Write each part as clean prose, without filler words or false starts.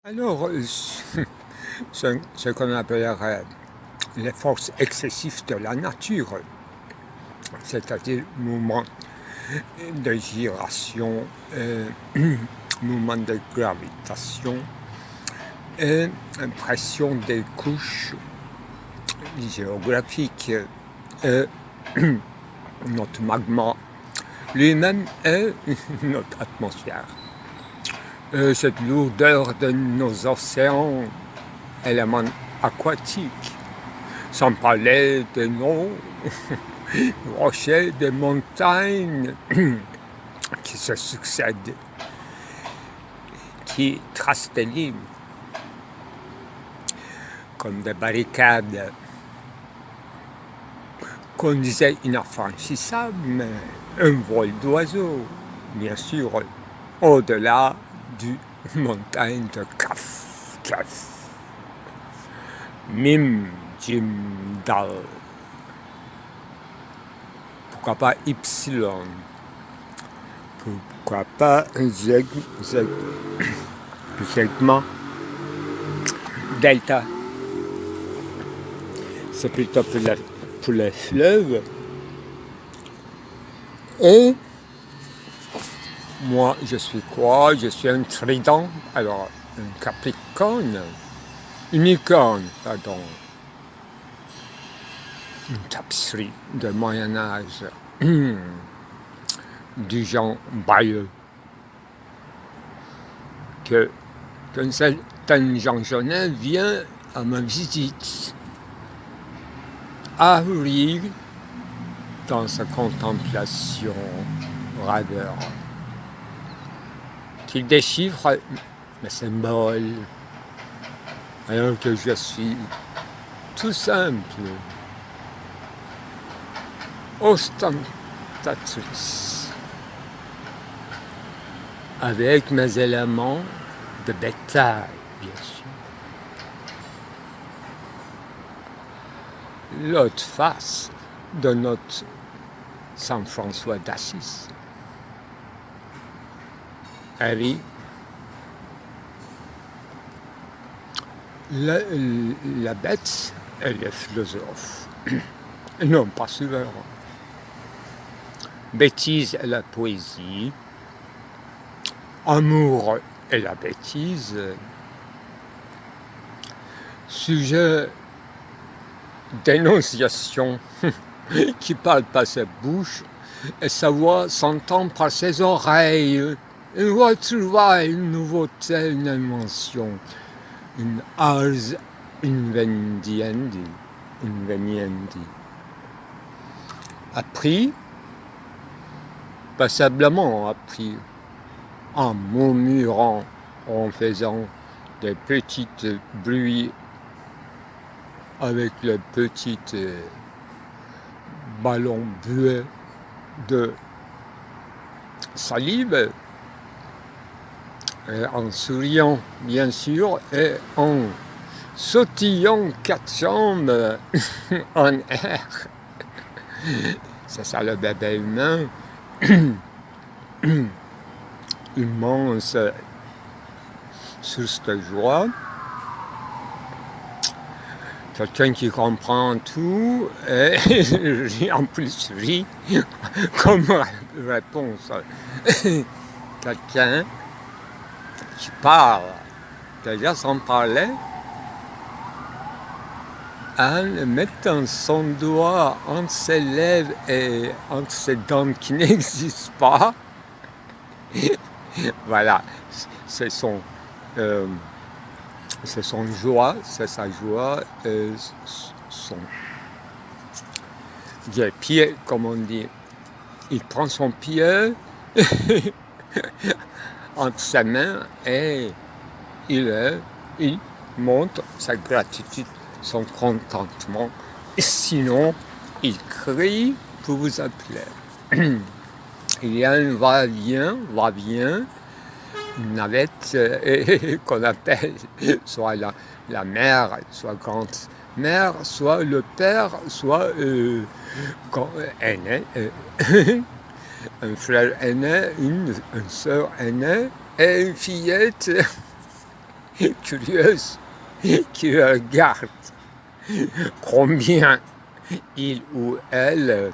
Alors, ce qu'on appellerait les forces excessives de la nature, c'est-à-dire mouvement de gyration, mouvement de gravitation, et pression des couches géographiques, et notre magma lui-même est notre atmosphère. Cette lourdeur de nos océans, éléments aquatiques, sans parler de nos rochers, des montagnes qui se succèdent, qui tracent des lignes comme des barricades qu'on disait inaffranchissables, mais un vol d'oiseau, bien sûr, au-delà du montagne de Kaf. Mim, Jim, Dal. Pourquoi pas Y? Pourquoi pas un segment delta? C'est plutôt pour les fleuves. Et moi, je suis quoi? Je suis un trident, alors un capricorne, unicorne, pardon. Une tapisserie de Moyen-Âge, du genre Bayeux, qu'un certain Jean Genet vient à ma visite, ahuri dans sa contemplation raveur, qu'il déchiffre mes symboles, alors que je suis tout simple, ostentatrice, avec mes éléments de bétail, bien sûr. L'autre face de notre Saint François d'Assise. Oui, la bête est le philosophe, non pas souverain. Bêtise est la poésie, amour est la bêtise, sujet d'énonciation qui parle par sa bouche et sa voix s'entend par ses oreilles. Une retrouvaille, une nouveauté, une invention, une ars inventiendi, appris, passablement appris, en murmurant, en faisant des petits bruits avec le petit ballon buée de salive, en souriant bien sûr et en sautillant quatre jambes en air. C'est ça le bébé humain, immense source de joie. Quelqu'un qui comprend tout et en plus rit comme réponse. Quelqu'un qui parle, déjà sans parler, en mettant son doigt entre ses lèvres et entre ses dents qui n'existent pas. Voilà, c'est son joie, c'est sa joie, son pied, comme on dit. Il prend son pied entre ses mains et il montre sa gratitude, son contentement. Et sinon, il crie pour vous appeler. Il y a un va-vient, une navette qu'on appelle soit la mère, soit grande-mère, soit le père, soit aîné, un frère aîné, une sœur aînée et une fillette curieuse qui regarde combien il ou elle,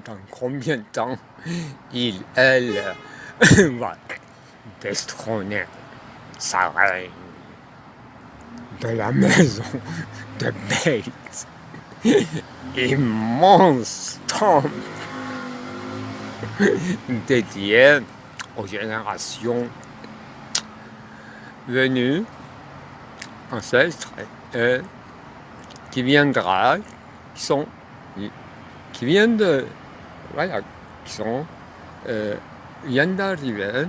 dans combien de temps il, elle, va détrôner sa reine de la maison de Bates. Immense temple dédié aux générations venues, ancêtres, qui viendra, qui viennent de, voilà, qui sont, viennent d'arriver,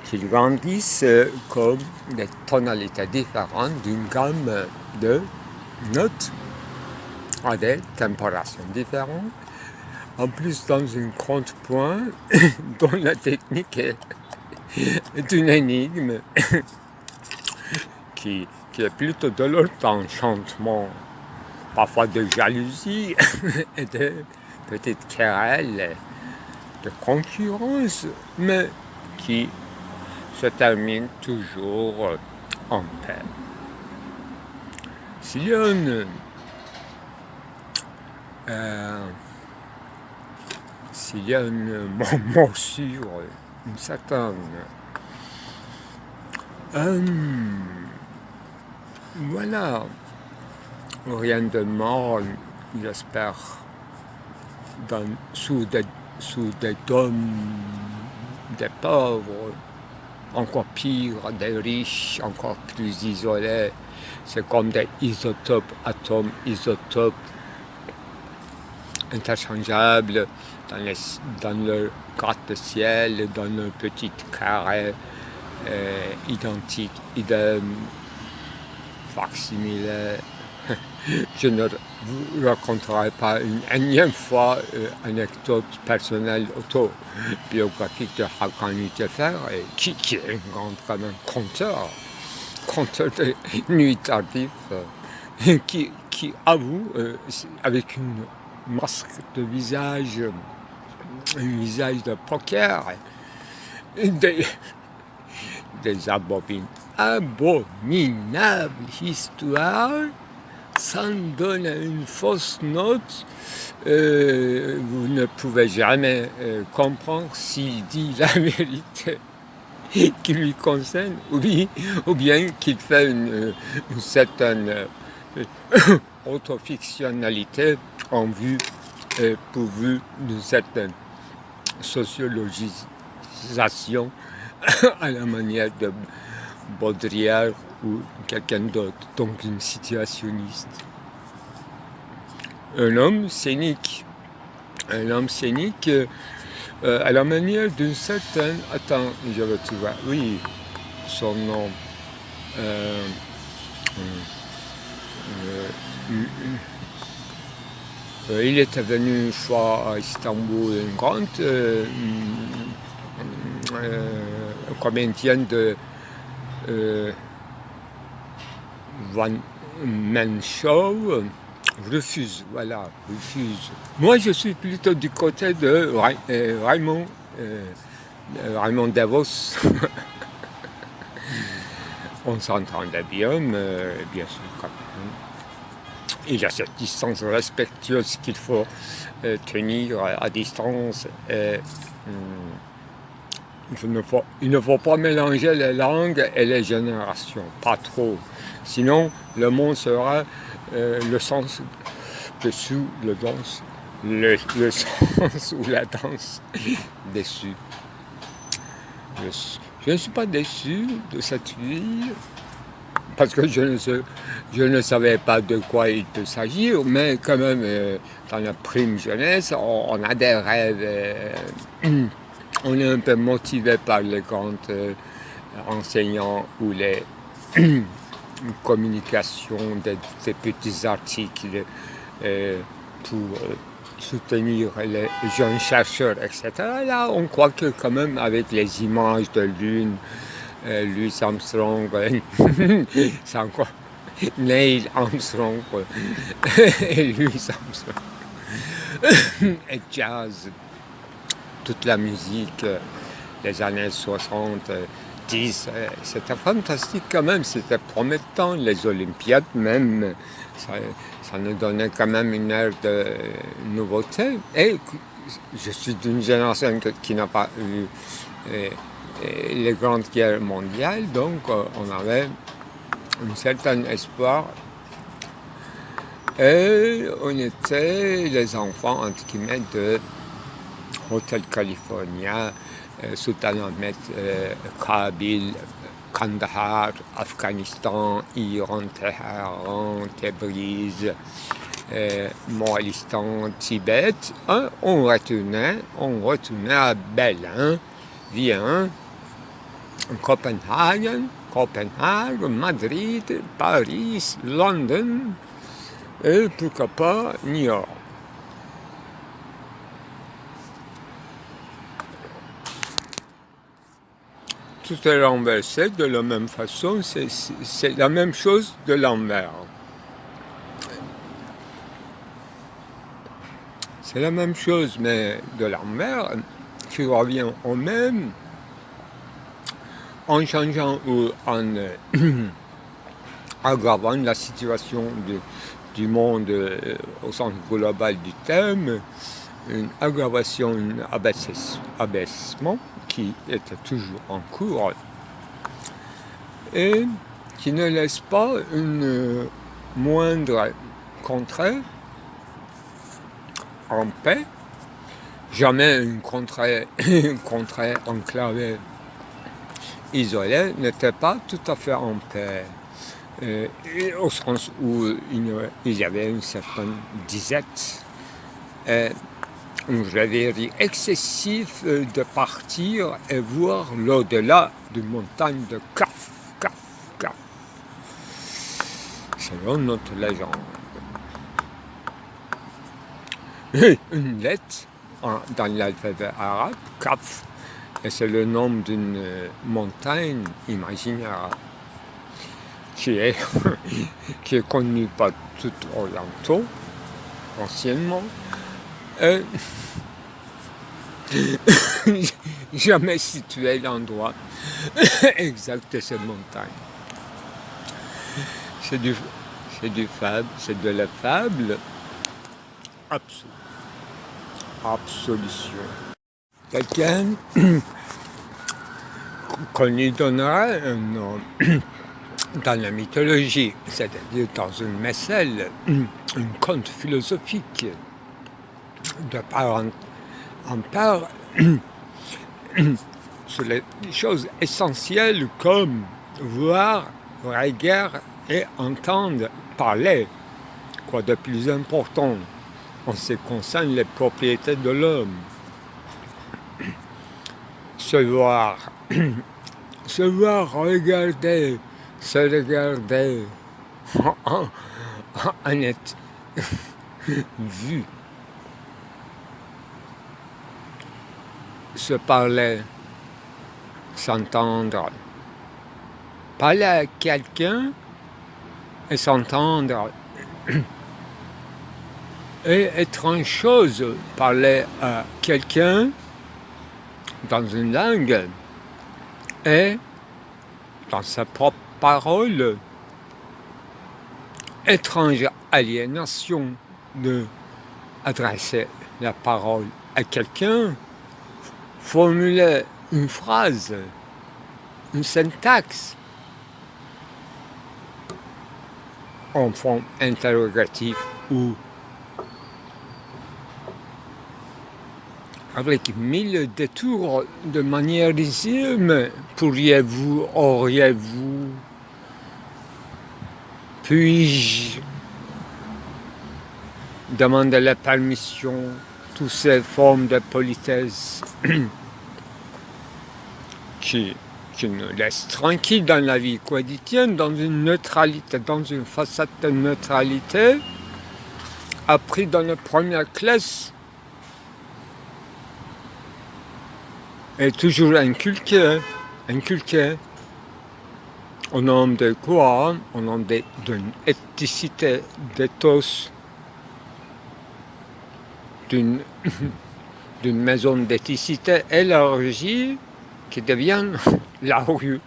qui grandissent comme des tonalités différentes d'une gamme de notes à des températures différentes. En plus, dans un contrepoint dont la technique est une énigme qui est plutôt de l'ordre d'enchantement, parfois de jalousie et de petites querelles, de concurrence, mais qui se termine toujours en paix. S'il y a une morsure, une certaine voilà, rien de mal, j'espère, sous des dômes des pauvres, encore pire, des riches, encore plus isolés. C'est comme des isotopes, atomes isotopes interchangeables dans le gratte-ciel, dans le petit carré identique, idem, facsimilaire. Je ne vous raconterai pas une énième fois anecdote personnelle autobiographique de Hakan Lütfer, qui est un grand quand même conteur de nuit tardive, qui avoue avec une masque de visage, un visage de poker, des abominables histoires, sans donner une fausse note. Vous ne pouvez jamais comprendre s'il dit la vérité qui lui concerne, ou bien qu'il fait une certaine autofictionnalité en vue pourvue d'une certaine sociologisation à la manière de Baudrillard ou quelqu'un d'autre, donc une situationniste. Un homme scénique à la manière d'une certaine... Attends, je vais trouver. Oui, son nom. Il était venu une fois à Istanbul, une grande comédienne de Van Menschau refuse. Moi, je suis plutôt du côté de Raymond Devos. On s'entendait bien, mais bien sûr, quand même, il y a cette distance respectueuse qu'il faut tenir à distance. Il ne faut pas mélanger les langues et les générations, pas trop. Sinon, le monde sera le sens dessous, le sens ou la danse déçu. Je ne suis pas déçu de cette fille, parce que je ne savais pas de quoi il peut s'agir, mais quand même, dans la prime jeunesse, on a des rêves, on est un peu motivé par les grands enseignants ou les communications des petits articles pour soutenir les jeunes chercheurs, etc. Là, on croit que quand même avec les images de Lune, Louis Armstrong, c'est encore Neil Armstrong et Louis Armstrong. et jazz, toute la musique, les années 70, c'était fantastique quand même, c'était promettant, les Olympiades même, ça nous donnait quand même une ère de nouveauté. Et je suis d'une génération qui n'a pas eu les grandes guerres mondiales, donc on avait un certain espoir. Et on était les enfants, entre guillemets, de Hotel California, Sultanahmet, Kabil, Kandahar, Afghanistan, Iran, Téhéran, Tabriz, Moghalistan, Tibet. On retournait à Berlin, Vienne, Copenhague, Madrid, Paris, London, et pourquoi pas New York. Tout est renversé de la même façon, c'est la même chose de l'envers. C'est la même chose, mais de l'envers, qui revient au même, en changeant ou en aggravant la situation du monde au sens global du terme, une aggravation, un abaissement qui était toujours en cours et qui ne laisse pas une moindre contrée en paix, jamais une contrée enclavée, isolée, n'était pas tout à fait en paix. Au sens où il y avait une certaine disette, un rêverie excessif de partir et voir l'au-delà d'une montagne de Kaf, selon notre légende. Une lettre dans l'alphabet arabe, Kaf, et c'est le nom d'une montagne imaginaire qui est connue par tout orientaux, anciennement. Jamais situé l'endroit exact de cette montagne. C'est de la fable absolution. Quelqu'un qu'on lui donnera un nom dans la mythologie, c'est-à-dire dans une mécelle, un conte philosophique, de parent en père, sur les choses essentielles comme voir, regarder et entendre parler. Quoi de plus important en ce qui concerne les propriétés de l'homme? Se voir, regarder, se regarder, en être vu. Se parler, s'entendre. Parler à quelqu'un et s'entendre. Et étrange chose, parler à quelqu'un dans une langue et dans sa propre parole. Étrange aliénation de adresser la parole à quelqu'un, formuler une phrase, une syntaxe en forme interrogative ou avec 1000 détours de maniérisme. Pourriez-vous, auriez-vous, puis-je demander la permission, toutes ces formes de politesse qui nous laissent tranquilles dans la vie quotidienne, dans une neutralité, dans une façade de neutralité, appris dans la première classe, et toujours inculqué au nom de quoi? Au nom d'une ethnicité, d'éthos d'une d'une maison d'électricité élargie qui devient la rue.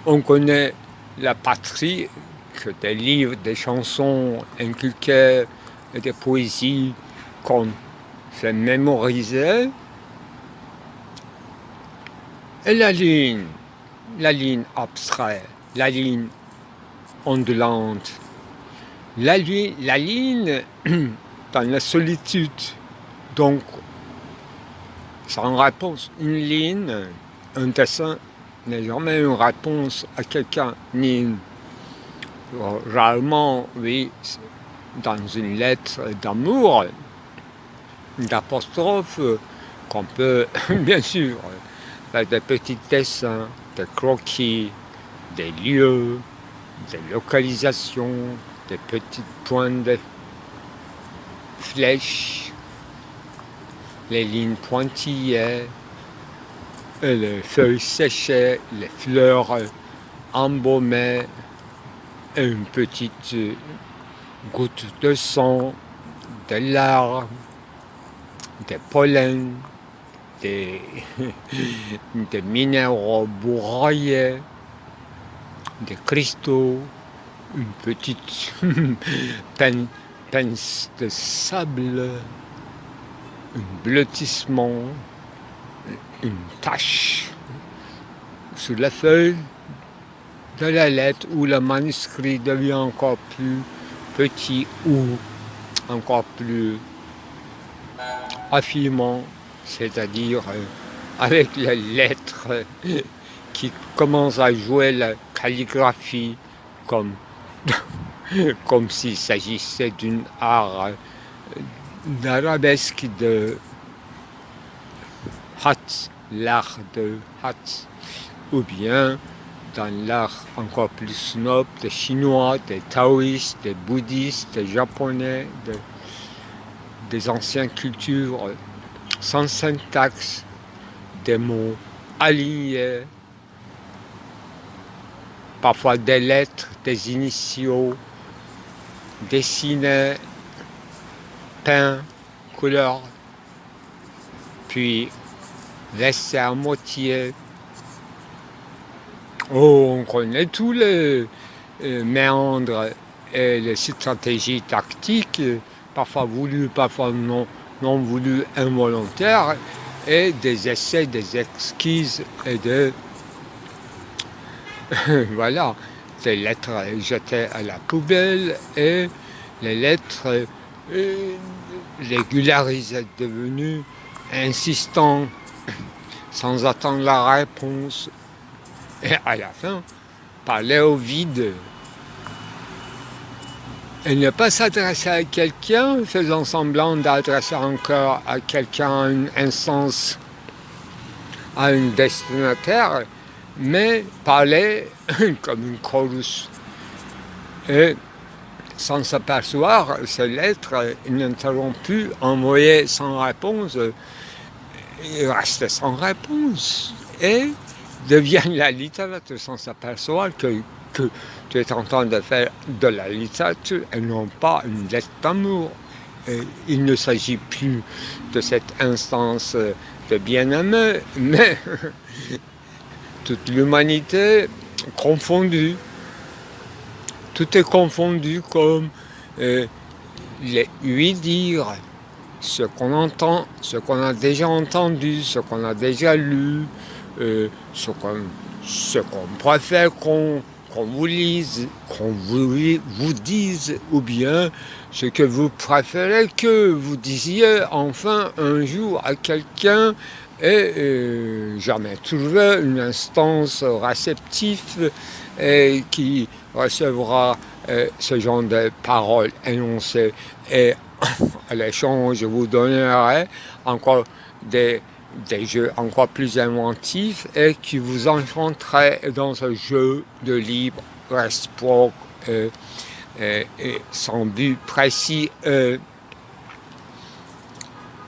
On connaît la patrie que des livres, des chansons inculquées et des poésies qu'on fait mémoriser. Et la ligne abstraite, la ligne ondulante, la ligne dans la solitude, donc sans réponse. Une ligne, un dessin n'est jamais une réponse à quelqu'un, rarement, oui, dans une lettre d'amour, d'apostrophe, qu'on peut, bien sûr, faire des petits dessins, des croquis, des lieux, des localisations, des petits points de flèches, les lignes pointillées, les feuilles séchées, les fleurs embaumées, et une petite goutte de sang, des larmes, des pollens, des minéraux broyés, des cristaux, une petite pince de sable, un blottissement, une tache sur la feuille de la lettre où le manuscrit devient encore plus petit ou encore plus affinement, c'est-à-dire avec les lettres qui commencent à jouer la calligraphie comme s'il s'agissait d'un art d'arabesque de Hatz, l'art de Hatz, ou bien dans l'art encore plus noble des Chinois, des taoïstes, des bouddhistes, des japonais, des anciennes cultures sans syntaxe, des mots alignés, parfois des lettres, des initiaux, dessinés, peints, couleurs, puis laissés à moitié. Oh, on connaît tous les méandres et les stratégies tactiques, parfois voulues, parfois non voulues, involontaires, et des essais, des exquises et voilà, des lettres jetées à la poubelle et les lettres régularisées, devenues insistantes, sans attendre la réponse. Et à la fin, parler au vide. Et ne pas s'adresser à quelqu'un, faisant semblant d'adresser encore à quelqu'un, à une instance, à un destinataire, mais parler comme une chorus. Et sans s'apercevoir, ces lettres ininterrompues, envoyées sans réponse, restent sans réponse. Et deviennent la littérature sans s'apercevoir que tu es en train de faire de la littérature et non pas une lettre d'amour. Il ne s'agit plus de cette instance de bien-aimé, mais toute l'humanité confondue. Tout est confondu comme les huit dires, ce qu'on entend, ce qu'on a déjà entendu, ce qu'on a déjà lu, ce qu'on préfère qu'on vous lise, qu'on vous dise, ou bien ce que vous préférez que vous disiez enfin un jour à quelqu'un et jamais trouvé une instance réceptive et qui recevra ce genre de paroles énoncées et à l'échange je vous donnerai encore des jeux encore plus inventifs et qui vous enchanteraient dans ce jeu de libre réciproque et sans but précis.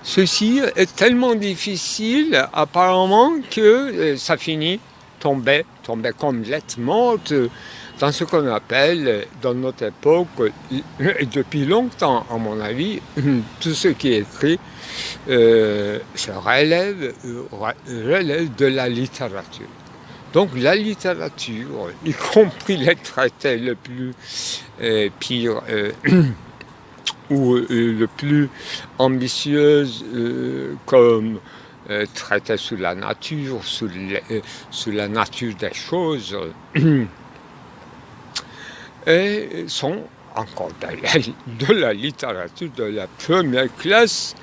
Ceci est tellement difficile apparemment que ça finit tomber comme lettre morte dans ce qu'on appelle, dans notre époque, et depuis longtemps à mon avis, tout ce qui est écrit se relève de la littérature. Donc la littérature, y compris les traités le plus pire ou le plus ambitieuse comme traité sur la nature, sur la nature des choses, et sont encore de la littérature de la première classe,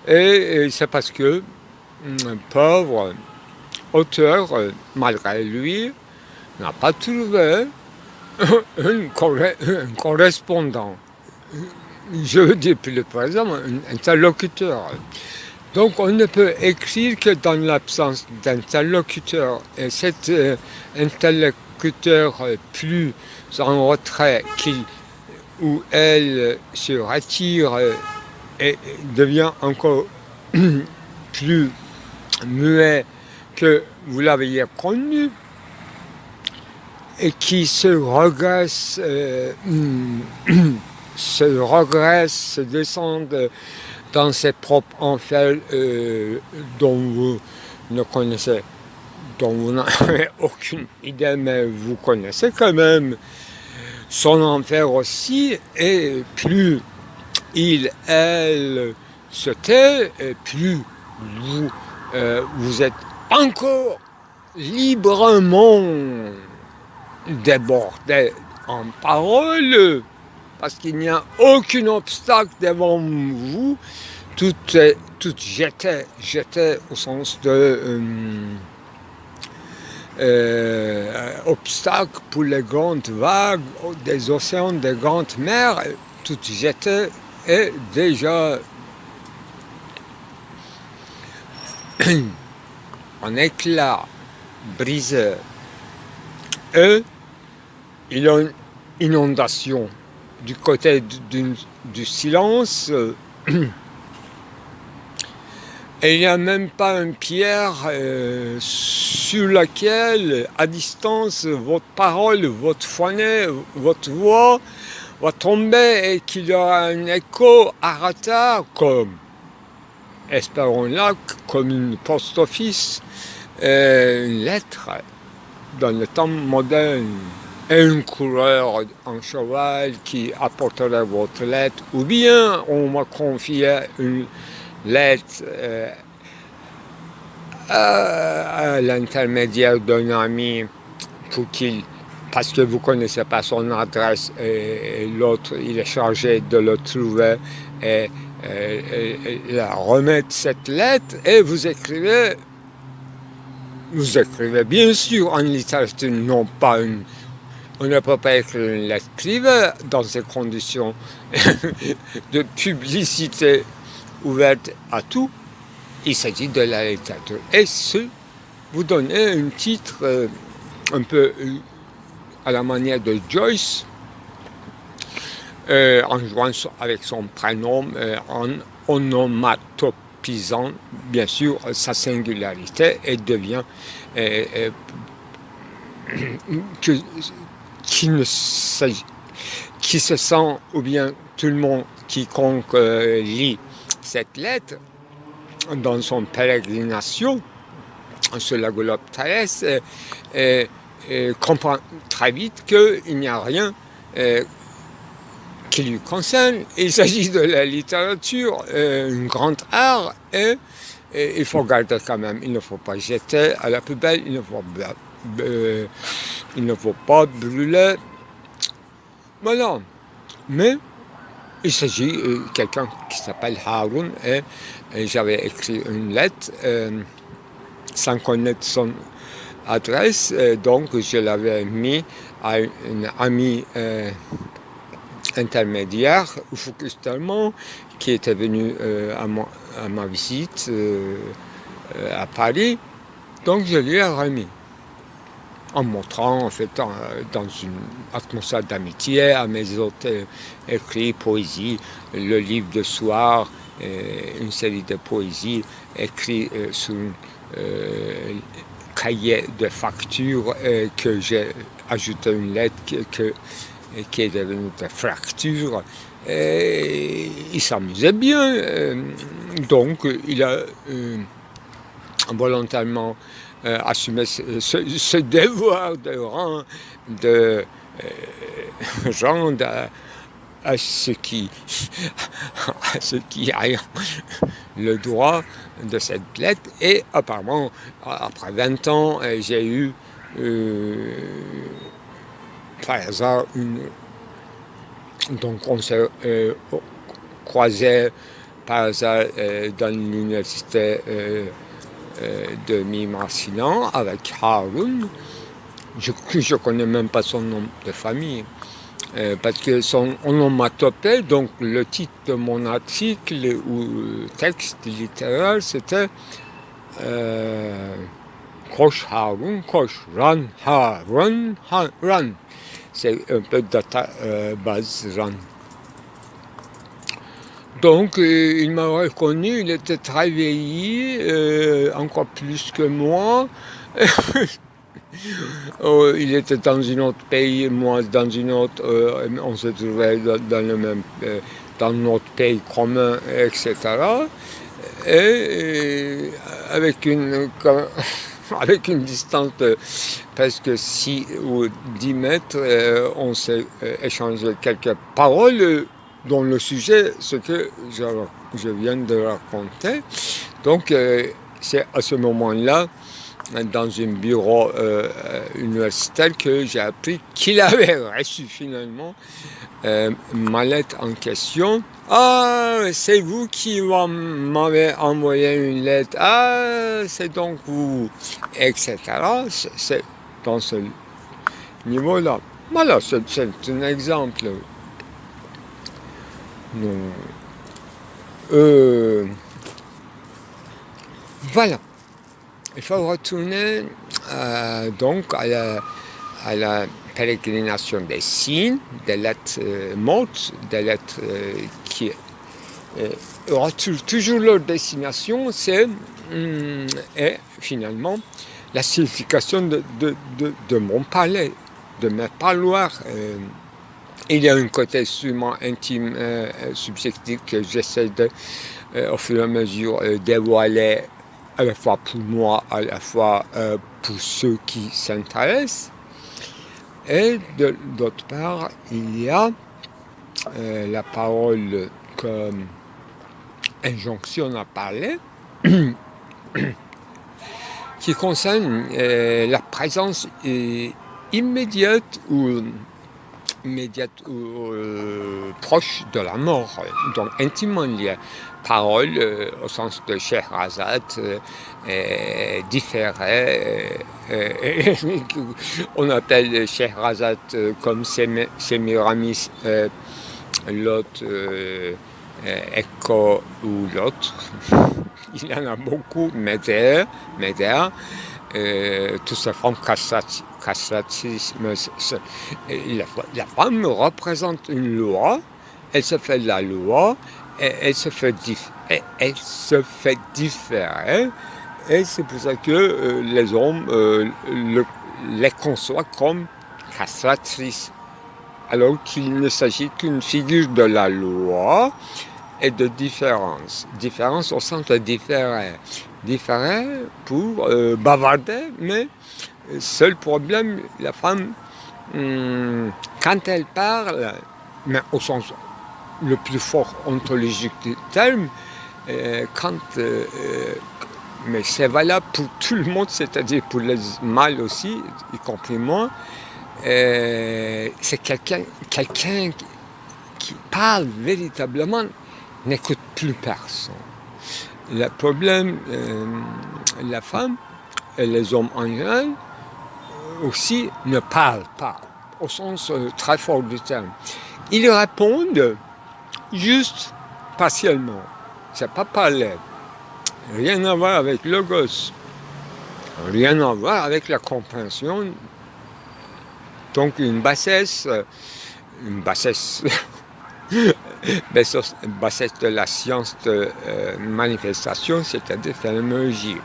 et c'est parce que un pauvre auteur, malgré lui, n'a pas trouvé un correspondant. Je veux dire plus précisément, un interlocuteur. Donc on ne peut écrire que dans l'absence d'interlocuteur. Et cet interlocuteur plus en retrait qu'il ou elle se retire et devient encore plus muet que vous l'aviez connu, et qui se regresse, se descend dans ses propres enfers dont vous ne connaissez, dont vous n'avez aucune idée, mais vous connaissez quand même son enfer aussi, et plus elle se tait, et plus vous êtes encore librement débordé en paroles, parce qu'il n'y a aucun obstacle devant vous, tout jeté au sens de obstacle pour les grandes vagues des océans, des grandes mers, tout jeté est déjà en éclat, brisé. Et il y a une inondation du côté du silence, et il n'y a même pas une pierre sur laquelle, à distance, votre parole, votre phoné, votre voix va tomber, et qu'il y aura un écho à retard, comme, espérons-la, comme une post-office, une lettre dans le temps moderne, et un coureur en cheval qui apporterait votre lettre, ou bien on m'a confié une lettre à l'intermédiaire d'un ami pour qu'il, parce que vous ne connaissez pas son adresse, et l'autre il est chargé de le trouver et la remettre cette lettre, et vous écrivez bien sûr en littérature, non pas une. On ne peut pas écrire une lettre privée dans ces conditions de publicité ouverte à tout. Il s'agit de la littérature. Et vous donnez un titre un peu à la manière de Joyce, en jouant avec son prénom, en onomatopisant bien sûr sa singularité, et devient qui se sent, ou bien tout le monde, quiconque lit cette lettre dans son pérégrination sur la globe terrestre, comprend très vite qu'il n'y a rien qui lui concerne. Il s'agit de la littérature, un grand art, et il faut garder quand même, il ne faut pas jeter à la poubelle, il ne faut pas brûler. Voilà. Mais il s'agit de quelqu'un qui s'appelle Haroun, et j'avais écrit une lettre sans connaître son adresse, donc je l'avais mis à une amie intermédiaire, Focus Tellement, qui était venue à ma visite à Paris. Donc je lui ai remis, en montrant, en fait, dans une atmosphère d'amitié, à mes autres écrits, poésie, le livre de soir, une série de poésies écrites cahier de factures que j'ai ajouté une lettre qui est devenue des fractures. Et il s'amusait bien, donc il a volontairement assumé ce devoir de rang, de rendre à ceux qui ayant le droit de cette lettre. Et apparemment, après 20 ans, j'ai eu par hasard donc on s'est croisé par hasard dans l'université de Mimar-Sinan avec Haroun. Je ne connais même pas son nom de famille. Parce que son onomatopée, donc le titre de mon article ou texte littéraire, c'était Kosh Haroun, Kosh, Ran, Harun, Ran. C'est un peu data base Ran. Donc il m'a reconnu, il était très vieilli, encore plus que moi. Il était dans un autre pays, moi dans une autre, on se trouvait dans notre pays commun, etc. Et avec une distance de presque 6 ou 10 mètres, on s'est échangé quelques paroles dont le sujet, ce que je viens de raconter. Donc c'est à ce moment-là, dans un bureau universitaire, que j'ai appris qu'il avait reçu finalement ma lettre en question. Ah, c'est vous qui m'avez envoyé une lettre. Ah, c'est donc vous, etc. C'est dans ce niveau-là. Voilà, c'est un exemple. Voilà. Il faut retourner donc à la pérégrination des signes, des lettres mortes, des lettres qui retrouvent toujours leur destination, c'est finalement la signification de mon palais, de mes parloirs. Il y a un côté sûrement intime, subjectif que j'essaie au fur et à mesure dévoiler, à la fois pour moi, à la fois pour ceux qui s'intéressent. Et d'autre part, il y a la parole comme injonction à parler, qui concerne la présence immédiate ou proche de la mort, donc intimement liée. Parole au sens de Scheherazade, différée, on appelle Scheherazade comme Sémiramis, l'autre Echo ou l'autre, il y en a beaucoup, Médère, toutes ces formes castratisme. La femme représente une loi, elle se fait la loi, et elle se fait différer, et c'est pour ça que les hommes les conçoivent comme castratrices, alors qu'il ne s'agit qu'une figure de la loi et de différence. Différence au sens de différer. Différer pour bavarder, mais seul problème, la femme, quand elle parle, mais au sens le plus fort ontologique du terme, mais c'est valable pour tout le monde, c'est-à-dire pour les mâles aussi, y compris moi, c'est quelqu'un qui parle véritablement, n'écoute plus personne. Le problème, la femme et les hommes en général aussi ne parlent pas, au sens très fort du terme. Ils répondent juste partiellement. C'est pas parler. Rien à voir avec le gosse. Rien à voir avec la compréhension. Donc une bassesse de la science de manifestation, c'est-à-dire phénoménologie.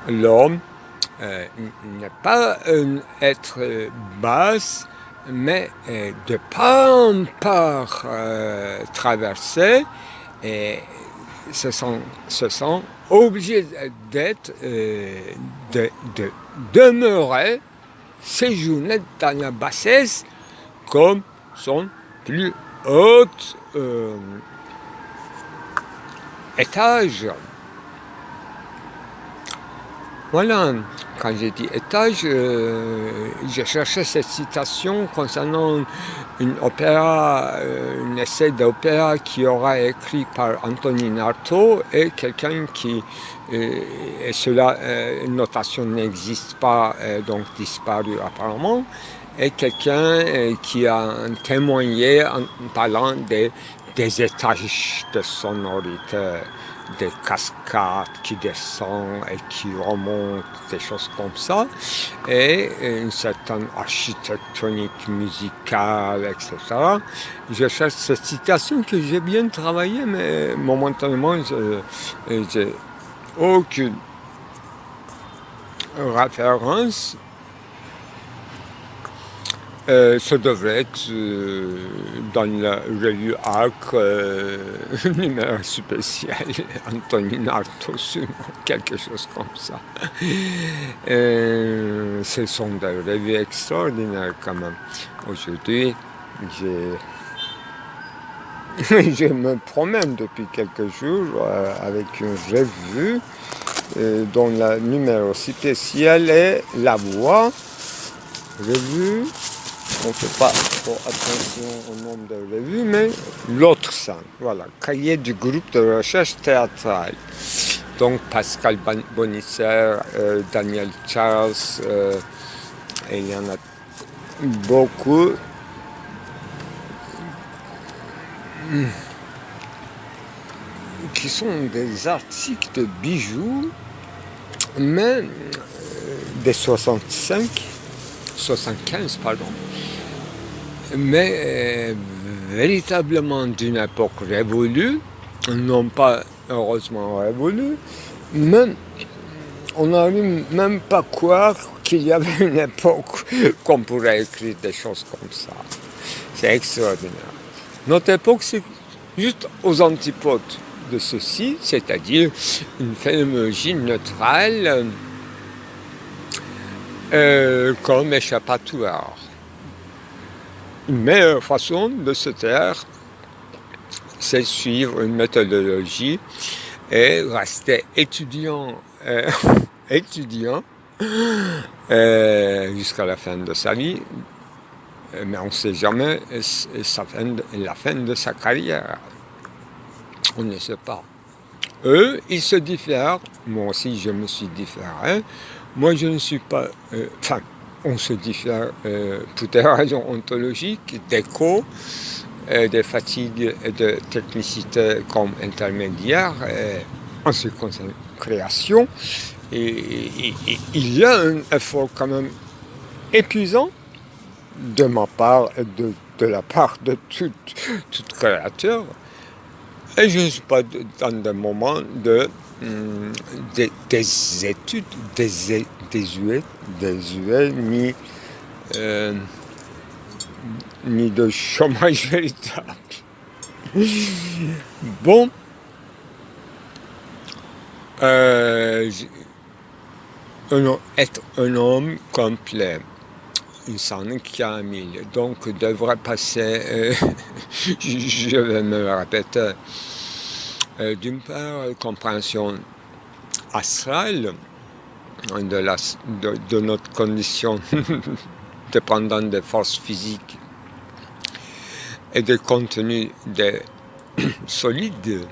L'homme n'est pas un être basse, mais de part en part traversé, et se sent obligé d'être, de demeurer séjourner dans la bassesse comme son plus haut étage. Voilà, quand j'ai dit étage, je cherchais cette citation concernant une essai d'opéra qui aura écrit par Antonin Artaud et quelqu'un qui, et cela, notation n'existe pas, donc disparu apparemment, et quelqu'un qui a témoigné en parlant des étages de sonorité, des cascades qui descendent et qui remontent, des choses comme ça, et une certaine architectonique musicale, etc. Je cherche cette citation que j'ai bien travaillée, mais momentanément, j'ai aucune référence. Ça devrait être dans la revue Arc, numéro spécial, Antonin Artaud, quelque chose comme ça. Ce sont des revues extraordinaires quand même. Aujourd'hui, je me promène depuis quelques jours avec une revue dont le numéro spécial est La Voix. Revue. On ne fait pas trop attention au nombre de revues, mais l'autre scène, voilà, cahier du groupe de recherche théâtrale. Donc Pascal Bonnisser, Daniel Charles, et il y en a beaucoup. Qui sont des articles de bijoux, mais des 75, pardon. Mais véritablement d'une époque révolue, non pas heureusement révolue, mais on n'arrive même pas à croire qu'il y avait une époque qu'on pourrait écrire des choses comme ça. C'est extraordinaire. Notre époque, c'est juste aux antipodes de ceci, c'est-à-dire une phénoménologie neutrale comme échappatoire. Une meilleure façon de se taire, c'est suivre une méthodologie et rester étudiant jusqu'à la fin de sa vie, mais on ne sait jamais la fin de sa carrière. On ne sait pas. Eux, ils se diffèrent. Moi aussi, je me suis différé. Moi, je ne suis pas... on se diffère pour des raisons ontologiques, d'écho, de fatigue et de technicité comme intermédiaire, en ce qui concerne création. Et il y a un effort quand même épuisant de ma part et de la part de tout créateur. Et je ne suis pas dans des moments des études désuètes, ni de chômage véritable. Bon, être un homme complet, une scène Camille, donc devrait passer, je vais me répéter, d'une part, compréhension astrale de notre condition dépendante des forces physiques et des contenus solides,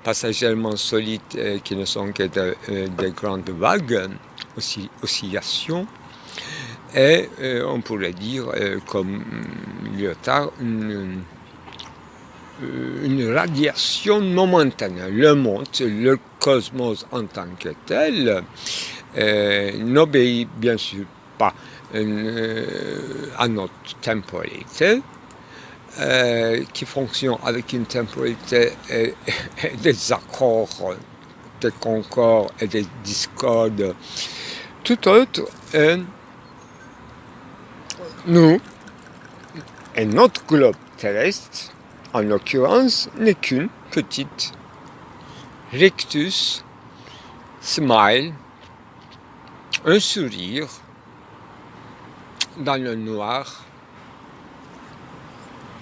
passagèrement solides, qui ne sont que des grandes vagues, oscillations, et on pourrait dire, comme Lyotard, une radiation momentanée. Le monde, le cosmos en tant que tel, n'obéit bien sûr pas à notre temporalité, qui fonctionne avec une temporalité et des accords des concords et des discordes tout autres. Nous, et notre globe terrestre, en l'occurrence, n'est qu'une petite rictus, smile, un sourire dans le noir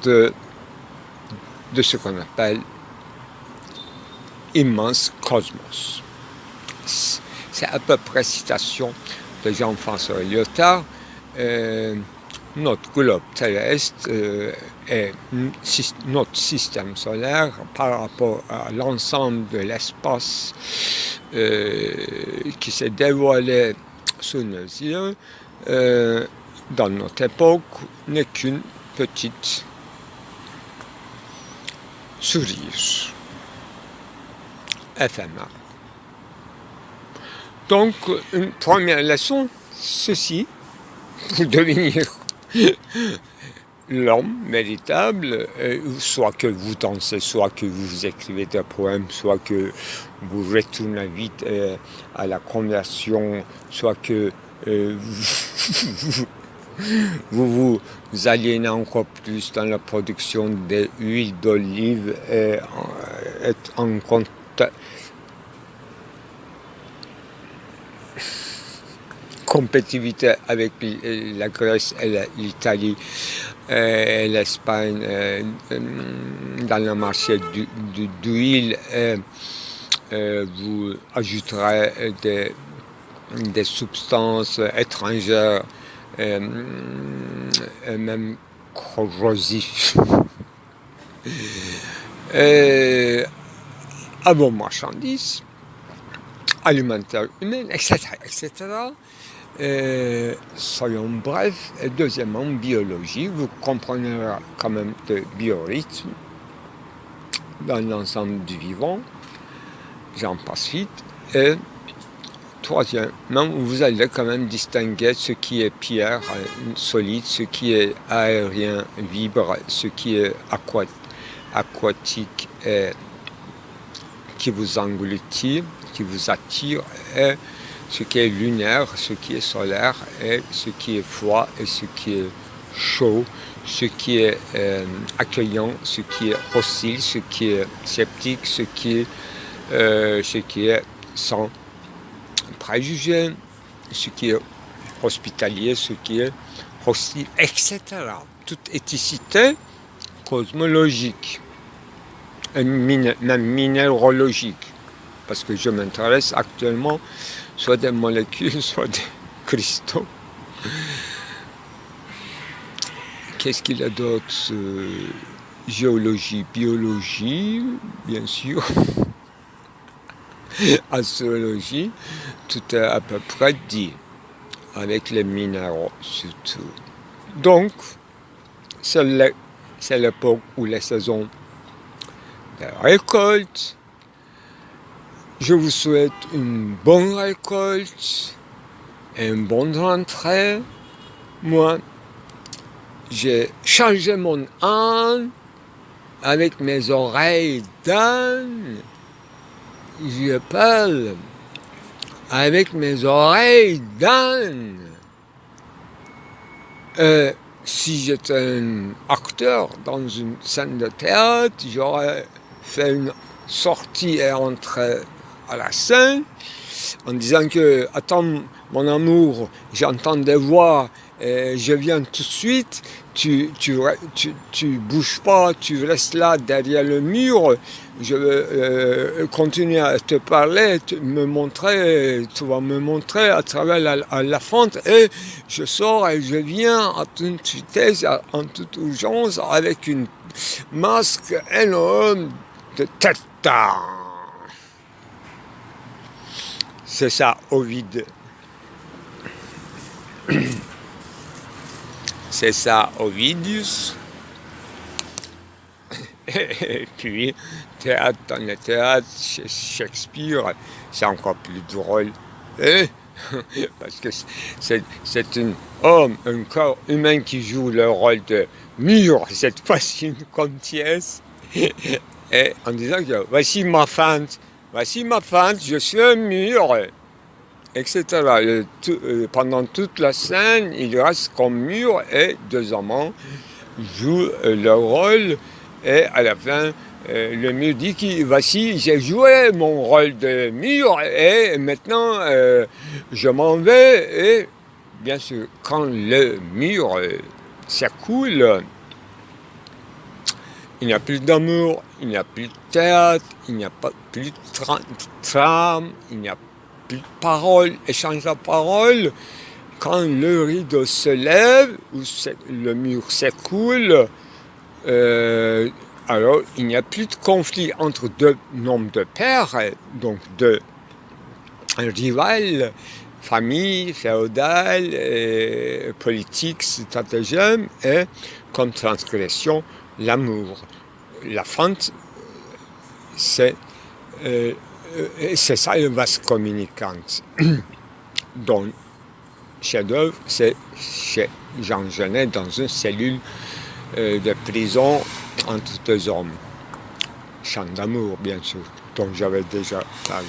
de ce qu'on appelle immense cosmos. C'est à peu près citation de Jean-François Lyotard. Notre globe terrestre est notre système solaire par rapport à l'ensemble de l'espace qui s'est dévoilé sous nos yeux dans notre époque n'est qu'une petite sourire éphémère. Donc, une première leçon, ceci, pour devenir l'homme véritable, soit que vous dansez, soit que vous écrivez des poèmes, soit que vous retournez vite à la conversion, soit que vous aliénez encore plus dans la production d'huile d'olive et être en compétitivité avec la Grèce et l'Italie et l'Espagne dans le marché d'huile, vous ajouterez des substances étrangères et même corrosives à vos marchandises alimentaires humaines, etc. Soyons brefs. Et deuxièmement, biologie, vous comprendrez quand même de biorhythme dans l'ensemble du vivant, j'en passe vite. Et troisièmement, vous allez quand même distinguer ce qui est pierre, solide, ce qui est aérien, vibre, ce qui est aquatique et qui vous engloutit, qui vous attire, et ce qui est lunaire, ce qui est solaire, et ce qui est froid, et ce qui est chaud, ce qui est accueillant, ce qui est hostile, ce qui est sceptique, ce qui est sans préjugés, ce qui est hospitalier, ce qui est hostile, etc. Toute éthicité cosmologique, et même minéralogique, parce que je m'intéresse actuellement soit des molécules, soit des cristaux. Qu'est-ce qu'il y a d'autre? Géologie, biologie, bien sûr. Astrologie, tout est à peu près dit, avec les minéraux surtout. Donc, c'est l'époque où les saisons de récolte. Je vous souhaite une bonne récolte et une bonne rentrée. Moi, j'ai changé mon âne avec mes oreilles d'âne. Je parle avec mes oreilles d'âne. Si j'étais un acteur dans une scène de théâtre, j'aurais fait une sortie et entrée à la scène en disant que « Attends, mon amour, j'entends des voix et je viens tout de suite, tu bouges pas, tu restes là derrière le mur, je vais continuer à te parler, tu vas me montrer à travers la fente et je sors et je viens à toute vitesse, en toute urgence avec une masque énorme de tête. C'est ça, Ovide. C'est ça, Ovidius. Et puis, théâtre dans le théâtre, Shakespeare, c'est encore plus drôle. Parce que c'est un corps humain qui joue le rôle de mur, cette fois-ci une comtesse. Et en disant que voici ma fente, voici ma fente, je suis un mur, etc. Pendant toute la scène, il reste comme mur et deux amants jouent leur rôle et à la fin, le mur dit voici, j'ai joué mon rôle de mur et maintenant je m'en vais. Et bien sûr, quand le mur s'écoule, il n'y a plus d'amour, il n'y a plus de théâtre, il n'y a plus de trame, il n'y a plus de parole, échange de parole. Quand le rideau se lève ou le mur s'écoule, alors il n'y a plus de conflit entre deux nombres de pères, donc deux rivales, famille, féodale, politique, stratagème, et comme transgression, l'amour. La fente, c'est ça le vase communicant. Donc, chef-d'œuvre, c'est chez Jean Genet dans une cellule de prison entre deux hommes. Chant d'amour, bien sûr, dont j'avais déjà parlé.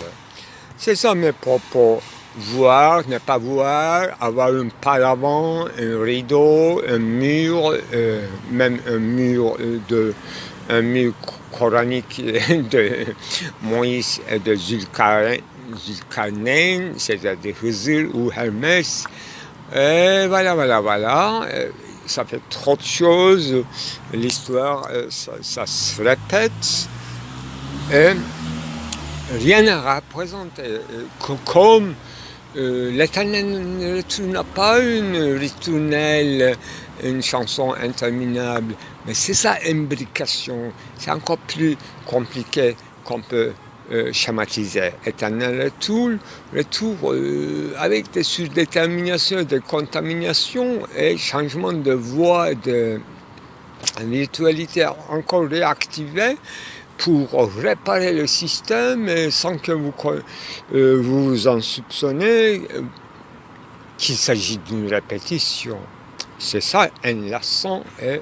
C'est ça mes propos. Voir, ne pas voir, avoir un paravent, un rideau, un mur, même un mur coranique de Moïse et de Zulkarnain, c'est-à-dire Khizr ou Hermès. Et voilà. Ça fait trop de choses. L'histoire, ça se répète. Et rien à représenter. Comme l'Éternel n'a pas une ritournelle, une chanson interminable, mais c'est sa imbrication. C'est encore plus compliqué qu'on peut schématiser. Éternel retour avec des surdéterminations, des contaminations et changements de voix, de virtualité encore réactivée pour réparer le système sans que vous en soupçonnez qu'il s'agit d'une répétition. C'est ça, enlaçant et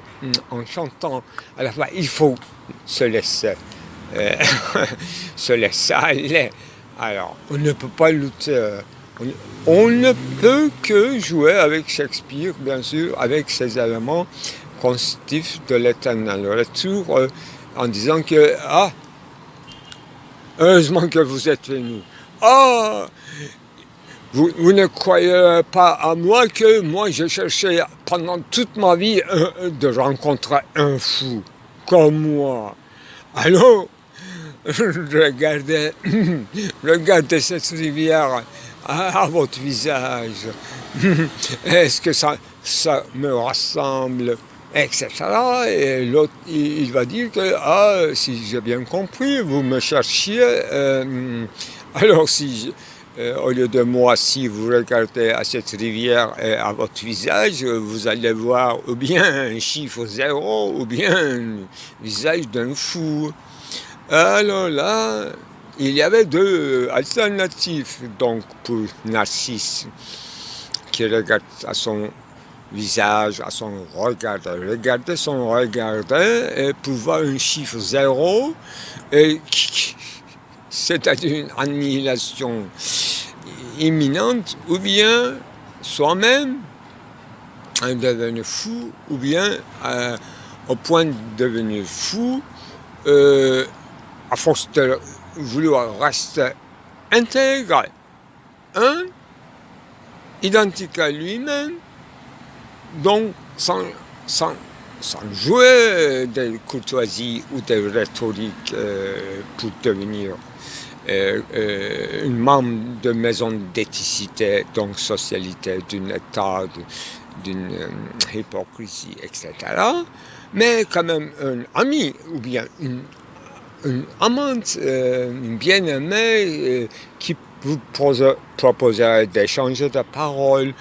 enchantant. À la fois, il faut se laisser aller. Alors, on ne peut pas lutter. On ne peut que jouer avec Shakespeare, bien sûr, avec ces éléments constitutifs de l'éternel retour, en disant que, heureusement que vous êtes venus. Vous ne croyez pas à moi que moi je cherchais pendant toute ma vie de rencontrer un fou comme moi. Alors, regardez cette rivière à votre visage. Est-ce que ça me rassemble, etc. Et l'autre, il va dire que, si j'ai bien compris, vous me cherchiez. Alors, au lieu de moi, si vous regardez à cette rivière et à votre visage, vous allez voir ou bien un chiffre 0 ou bien un visage d'un fou. Alors là, il y avait deux alternatives donc pour Narcisse, qui regarde à son visage, à son regard, regarder son regard et pour voir un chiffre 0, c'est-à-dire une annihilation imminente, ou bien soi-même devenir fou, ou bien au point de devenir fou, à force de vouloir rester intègre, identique à lui-même, donc sans jouer des courtoisies ou des rhétoriques pour devenir un membre de maison d'éthicité, donc socialité, d'un état, d'une hypocrisie, etc. Mais quand même un ami ou bien une amante, une bien-aimée qui vous proposerait d'échanger de paroles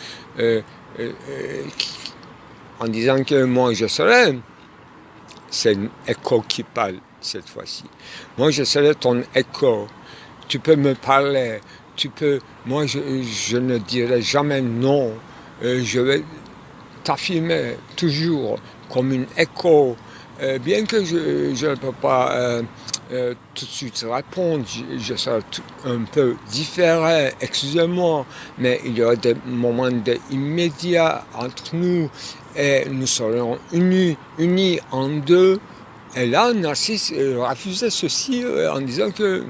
en disant que moi je serai, c'est un écho qui parle cette fois-ci. Moi je serai ton écho. Tu peux me parler, moi je ne dirai jamais non, je vais t'affirmer toujours comme un écho, bien que je ne peux pas tout de suite répondre, je serai un peu différent, excusez-moi, mais il y aura des moments immédiats entre nous et nous serions unis en deux. Et là, Narcisse refusait ceci en disant que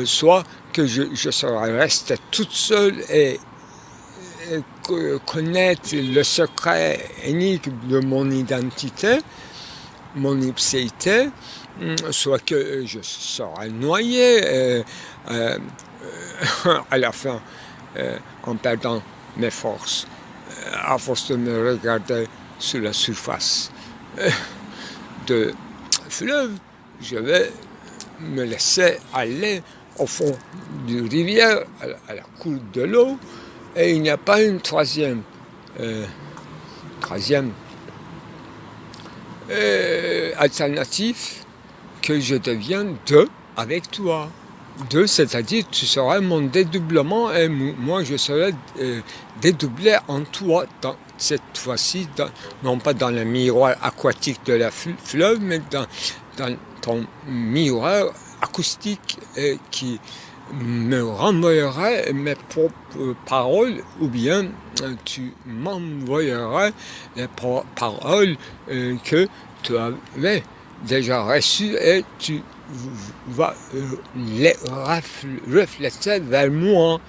soit que je serais restée toute seule et connaître le secret énigme de mon identité, mon ipséité, soit que je serais noyé à la fin en perdant mes forces, à force de me regarder sur la surface de fleuve. Je vais me laisser aller au fond du rivière, à la cour de l'eau, et il n'y a pas une troisième alternative que je devienne deux avec toi. Deux, c'est-à-dire tu seras mon dédoublement et moi je serai dédoublé en toi, cette fois-ci, non pas dans le miroir aquatique de la fleuve, mais dans ton miroir acoustique qui me renvoyerait mes propres paroles, ou bien tu m'envoyerais les paroles que tu avais déjà reçues et tu vas les refléter vers moi.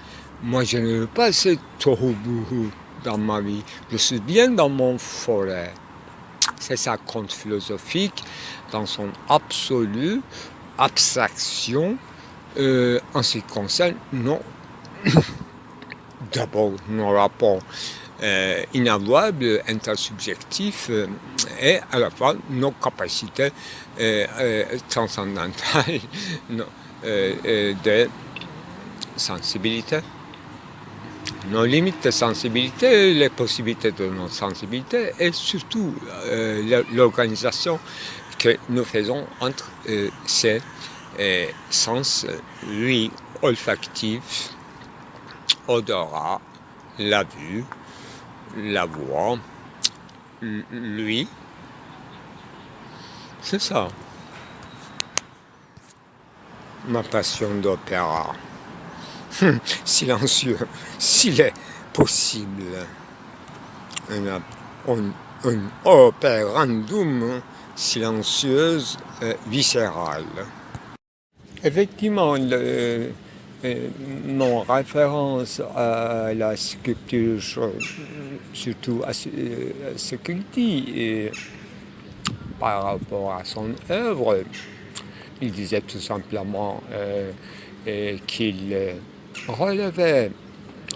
Moi, je ne veux pas ce tohu-bohu dans ma vie. Je suis bien dans mon forêt. C'est ça, conte philosophique, dans son absolu, abstraction, en ce qui concerne d'abord nos rapports inavouables, intersubjectifs, et à la fois nos capacités transcendantales de sensibilité. Nos limites de sensibilité, les possibilités de notre sensibilité et surtout l'organisation que nous faisons entre ces sens, lui, olfactif, odorat, la vue, la voix, lui. C'est ça. Ma passion d'opéra. Silencieux, s'il est possible. Un opérandum silencieuse, viscérale. Effectivement, mon référence à la sculpture, surtout à ce qu'il dit, par rapport à son œuvre, il disait tout simplement qu'il relevait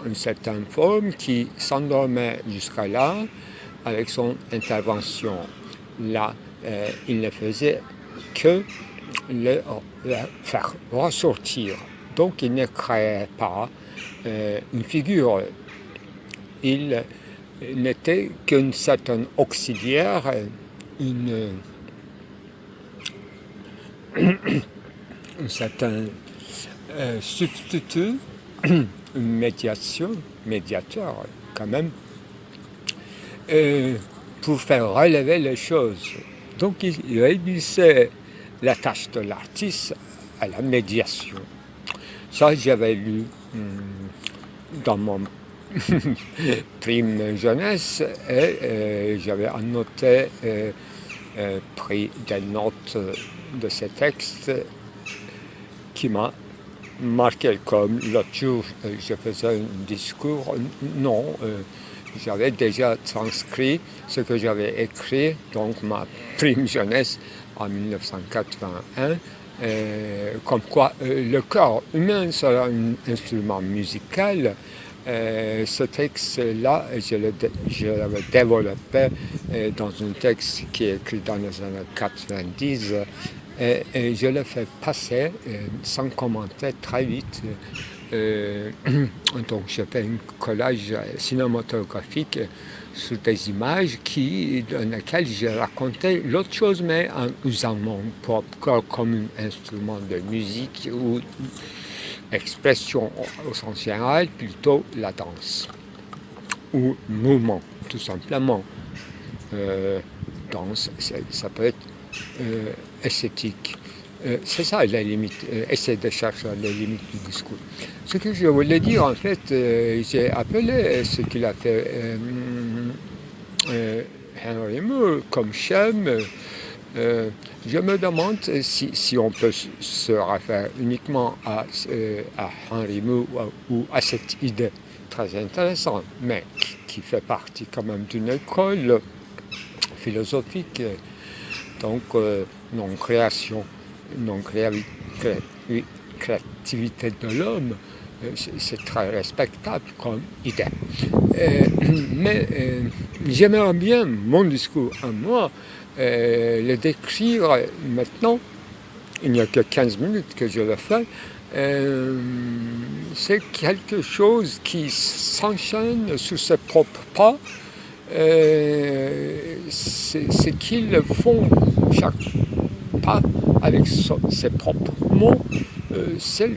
une certaine forme qui s'endormait jusqu'à là avec son intervention. Là, il ne faisait que le faire ressortir. Donc il ne créait pas une figure. Il n'était qu'une certaine auxiliaire, un certain substitut, une médiateur quand même, pour faire relever les choses. Donc il réduisait la tâche de l'artiste à la médiation. Ça, j'avais lu dans mon prime jeunesse et j'avais annoté, pris des notes de ces textes qui m'a marqué. Comme l'autre jour, je faisais un discours, j'avais déjà transcrit ce que j'avais écrit, donc ma prime jeunesse en 1981, comme quoi le corps humain sera un instrument musical. Ce texte-là, je l'avais développé dans un texte qui est écrit dans les années 90 et je l'ai fait passer sans commenter très vite. Donc j'ai fait un collage cinématographique sur des images dans lesquelles j'ai raconté l'autre chose, mais en usant mon propre corps comme un instrument de musique ou expression au sens général, plutôt la danse ou mouvement, tout simplement. Danse, ça peut être esthétique. C'est ça la limite, essayer de chercher les limites du discours. Ce que je voulais dire, en fait, j'ai appelé ce qu'il a fait Henry Moore comme schème. Je me demande si on peut se référer uniquement à Henry Moore ou à cette idée très intéressante, mais qui fait partie quand même d'une école philosophique, donc non-création, non-créativité de l'homme, c'est très respectable comme idée. Mais j'aimerais bien mon discours à moi le décrire maintenant. Il n'y a que 15 minutes que je le fais. C'est quelque chose qui s'enchaîne sous ses propres pas. C'est qu'ils font chaque pas avec ses propres mots. C'est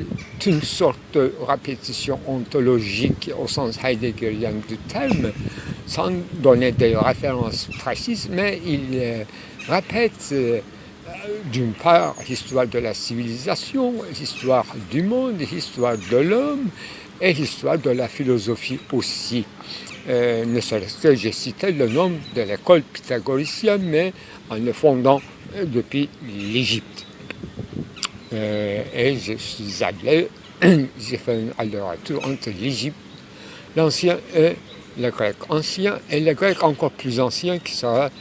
une sorte de répétition ontologique au sens heideggerien du terme, sans donner des références précises, mais il répète d'une part l'histoire de la civilisation, l'histoire du monde, l'histoire de l'homme et l'histoire de la philosophie aussi. Ne serait-ce que j'ai cité le nom de l'école pythagoricienne, mais en le fondant depuis l'Égypte. Et je suis allé, j'ai fait un aller-retour entre l'Égypte, l'ancien et le grec ancien, et le grec encore plus ancien qui sera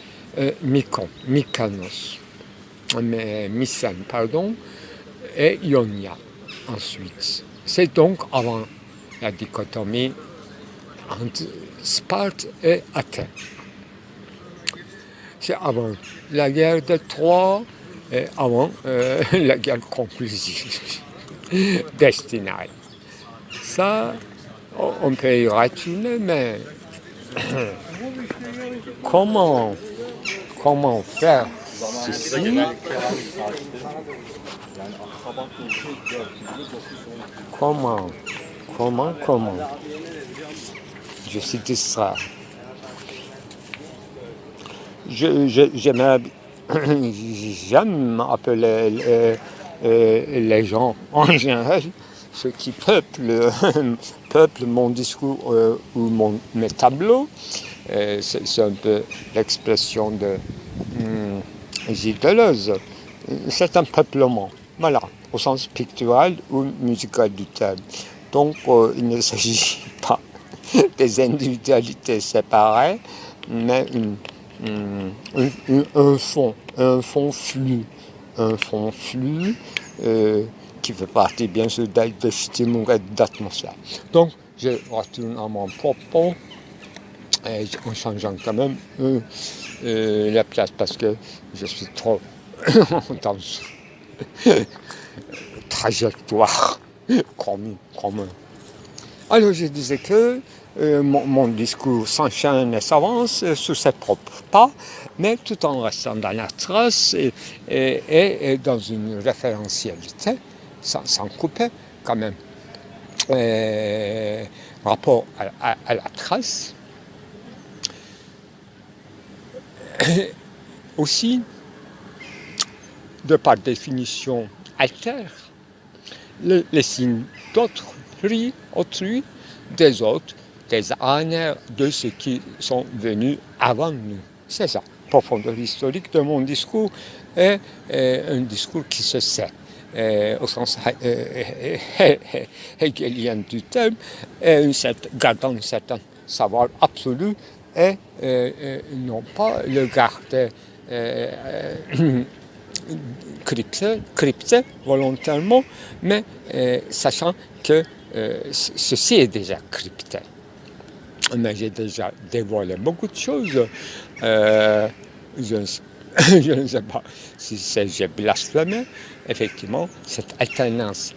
Mykonos, Mycène, pardon, et Ionia ensuite. C'est donc avant la dichotomie entre Sparte et Athènes. C'est avant la guerre de Troie et avant la guerre conclusive d'Estinai. Ça, on peut y retourner, mais comment faire ceci? Comment? Je suis distrait. J'aime appeler les gens en général, ceux qui peuplent mon discours ou mes tableaux. C'est un peu l'expression de Gilles Deleuze. C'est un peuplement, voilà, au sens pictural ou musical du terme. Donc il ne s'agit pas des individualités séparées, mais un fond flux qui fait partie bien sûr de stimules et d'atmosphère. Donc je retourne à mon propos en changeant quand même la place parce que je suis trop dans une trajectoire commune. Alors je disais que mon discours s'enchaîne et s'avance sous ses propres pas, mais tout en restant dans la trace et dans une référentialité, sans couper quand même. Rapport à la trace. Aussi, de par définition altère, les signes d'autrui, des autres, des anéants de ceux qui sont venus avant nous. C'est ça, profondeur historique de mon discours est un discours qui se sait, au sens hegelien du terme, gardant un certain savoir absolu et non pas le garder crypté volontairement, mais sachant que ceci est déjà crypté. Mais j'ai déjà dévoilé beaucoup de choses. Je ne sais pas si j'ai blasphémé. Effectivement, cette alternance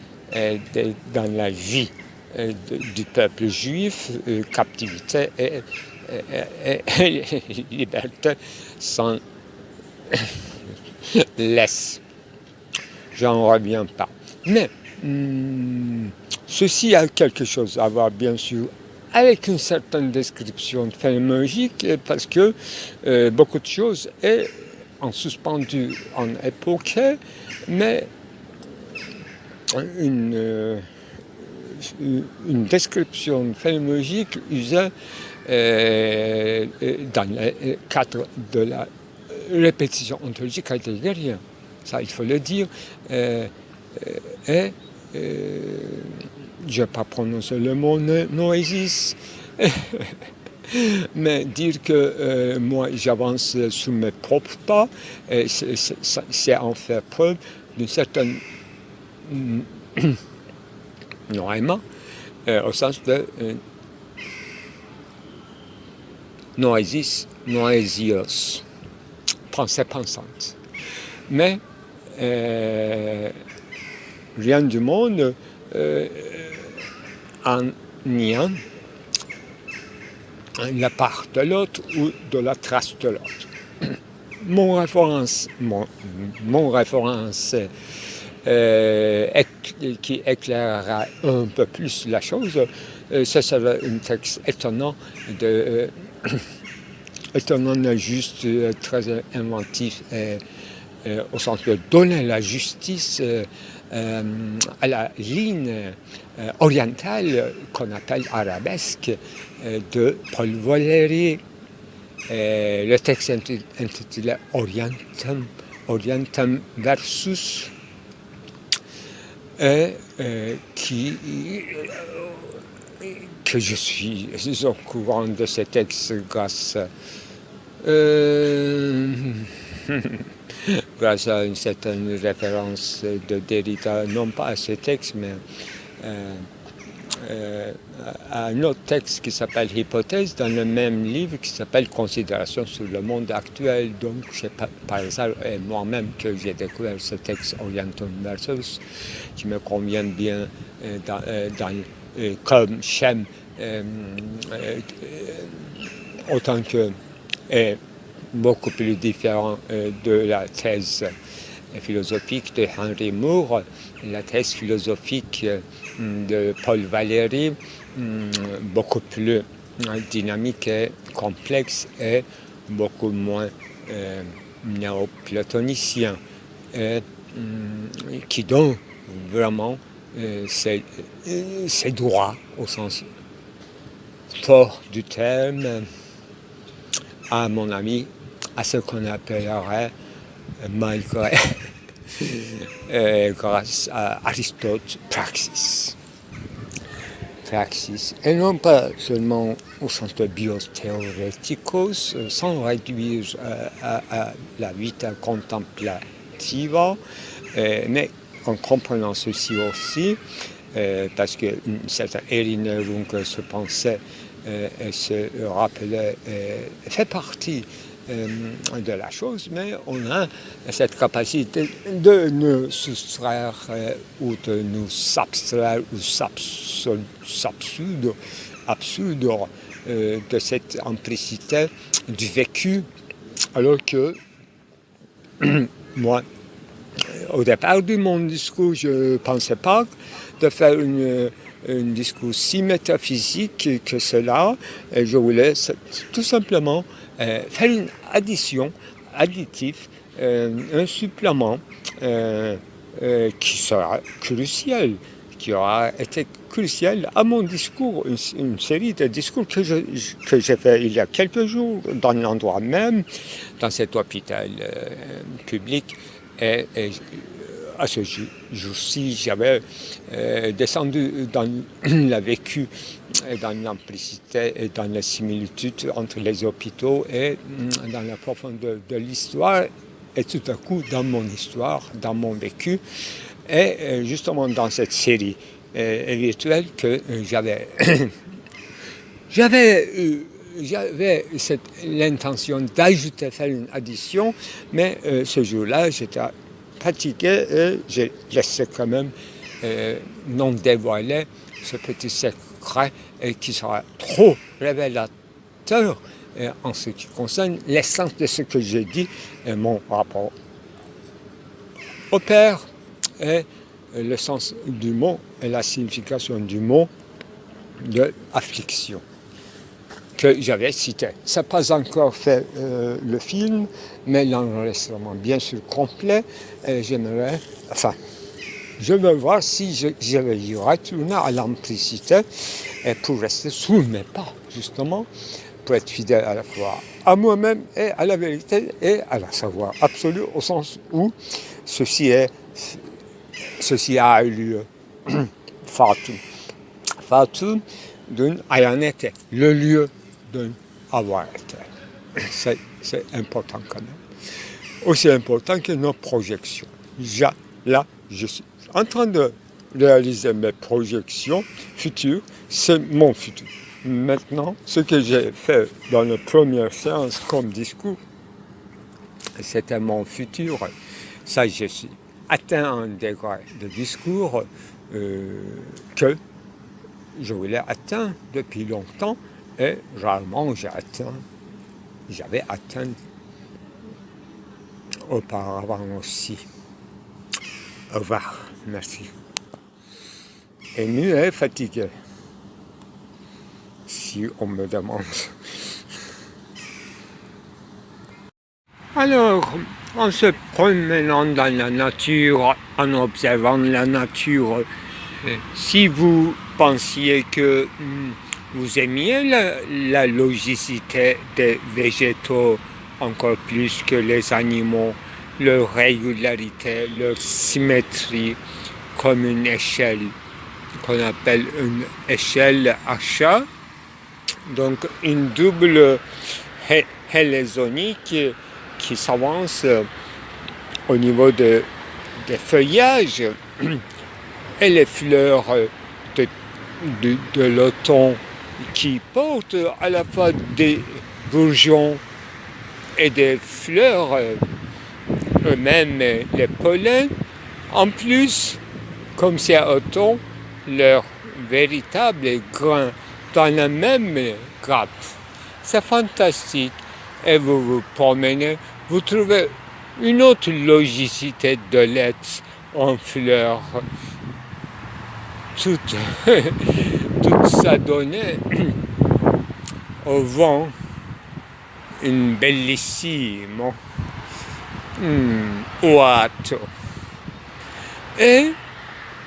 dans la vie du peuple juif, captivité et liberté sans laisse. J'en reviens pas. Mais ceci a quelque chose à voir, bien sûr, avec une certaine description phénoménologique, parce que beaucoup de choses est en suspendu, en époqué, mais une description phénoménologique usée dans le cadre de la répétition ontologique heideggerienne. Ça, il faut le dire. Et je ne vais pas prononcer le mot noésis, mais dire que moi j'avance sous mes propres pas, c'est en faire preuve d'une certaine noéma, au sens de noésis, noésios, pensée pensante. Mais rien du monde en niant la part de l'autre ou de la trace de l'autre. Mon référence qui éclairera un peu plus la chose, ça sera un texte étonnant, étonnant, juste, très inventif, au sens de donner la justice à la ligne orientale qu'on appelle arabesque de Paul Valéry. Le texte intitulé Orientum versus, que je suis au courant de ce texte grâce grâce à une certaine référence de Derrida, non pas à ce texte, mais à un autre texte qui s'appelle Hypothèse, dans le même livre qui s'appelle Considération sur le monde actuel. Donc, c'est par hasard moi-même que j'ai découvert ce texte Orientum versus, qui me convient bien comme schème, autant que beaucoup plus différent de la thèse philosophique de Henry Moore, la thèse philosophique de Paul Valéry, beaucoup plus dynamique et complexe et beaucoup moins néoplatonicien, et qui donne vraiment ses droits au sens fort du terme, à mon avis, à ce qu'on appellerait, malgré grâce à Aristote, praxis, et non pas seulement au sens de bios theoreticos, sans réduire à la vita contemplativa, mais en comprenant ceci aussi, parce qu'une certaine Erinnerung se pensait et se rappelait, fait partie de la chose, mais on a cette capacité de nous soustraire ou de nous s'abstraire ou absurde de cette implicité du vécu, alors que moi, au départ de mon discours, je ne pensais pas de faire un discours si métaphysique que cela. Et je voulais tout simplement faire une additif, un supplément qui sera crucial, qui aura été crucial à mon discours, une série de discours que j'ai fait il y a quelques jours dans l'endroit même, dans cet hôpital public. Et à ce jour-ci, j'avais descendu dans la vécu, dans l'implicité et dans la similitude entre les hôpitaux et dans la profondeur de l'histoire, et tout à coup dans mon histoire, dans mon vécu, et justement dans cette série virtuelle que j'avais l'intention d'ajouter, faire une addition, mais ce jour-là, j'étais fatigué et j'ai laissé quand même non dévoiler ce petit secret qui sera trop révélateur en ce qui concerne l'essence de ce que j'ai dit et mon rapport au Père et le sens du mot et la signification du mot de affliction. que j'avais cité. Ça n'a pas encore fait le film, mais l'enregistrement bien sûr complet. Et je veux voir si je vais y retourner à l'amplicité et pour rester sous mes pas, justement, pour être fidèle à la fois à moi-même et à la vérité et à la savoir absolu, au sens où ceci a eu lieu. Fatou d'un ayant été, le lieu d'un avoir été. C'est important quand même. Aussi important que nos projections. Là, je suis en train de réaliser mes projections futures, c'est mon futur. Maintenant, ce que j'ai fait dans la première séance comme discours, c'était mon futur. Ça, je suis atteint un degré de discours que je voulais atteindre depuis longtemps et rarement j'avais atteint auparavant aussi. Au revoir, merci. Ému et fatigué, si on me demande. Alors, en se promenant dans la nature, en observant la nature, si vous pensiez que vous aimiez la logicité des végétaux encore plus que les animaux, leur régularité, leur symétrie, comme une échelle qu'on appelle une échelle achat, donc une double hélizonie qui s'avance au niveau des feuillages et les fleurs de l'automne qui portent à la fois des bourgeons et des fleurs, eux-mêmes les pollens. En plus, comme c'est automne, leurs véritables grains dans la même grappe. C'est fantastique. Et vous vous promenez, vous trouvez une autre logicité de l'être en fleurs. Tout ça donnait au vent une bellissimo oato. Et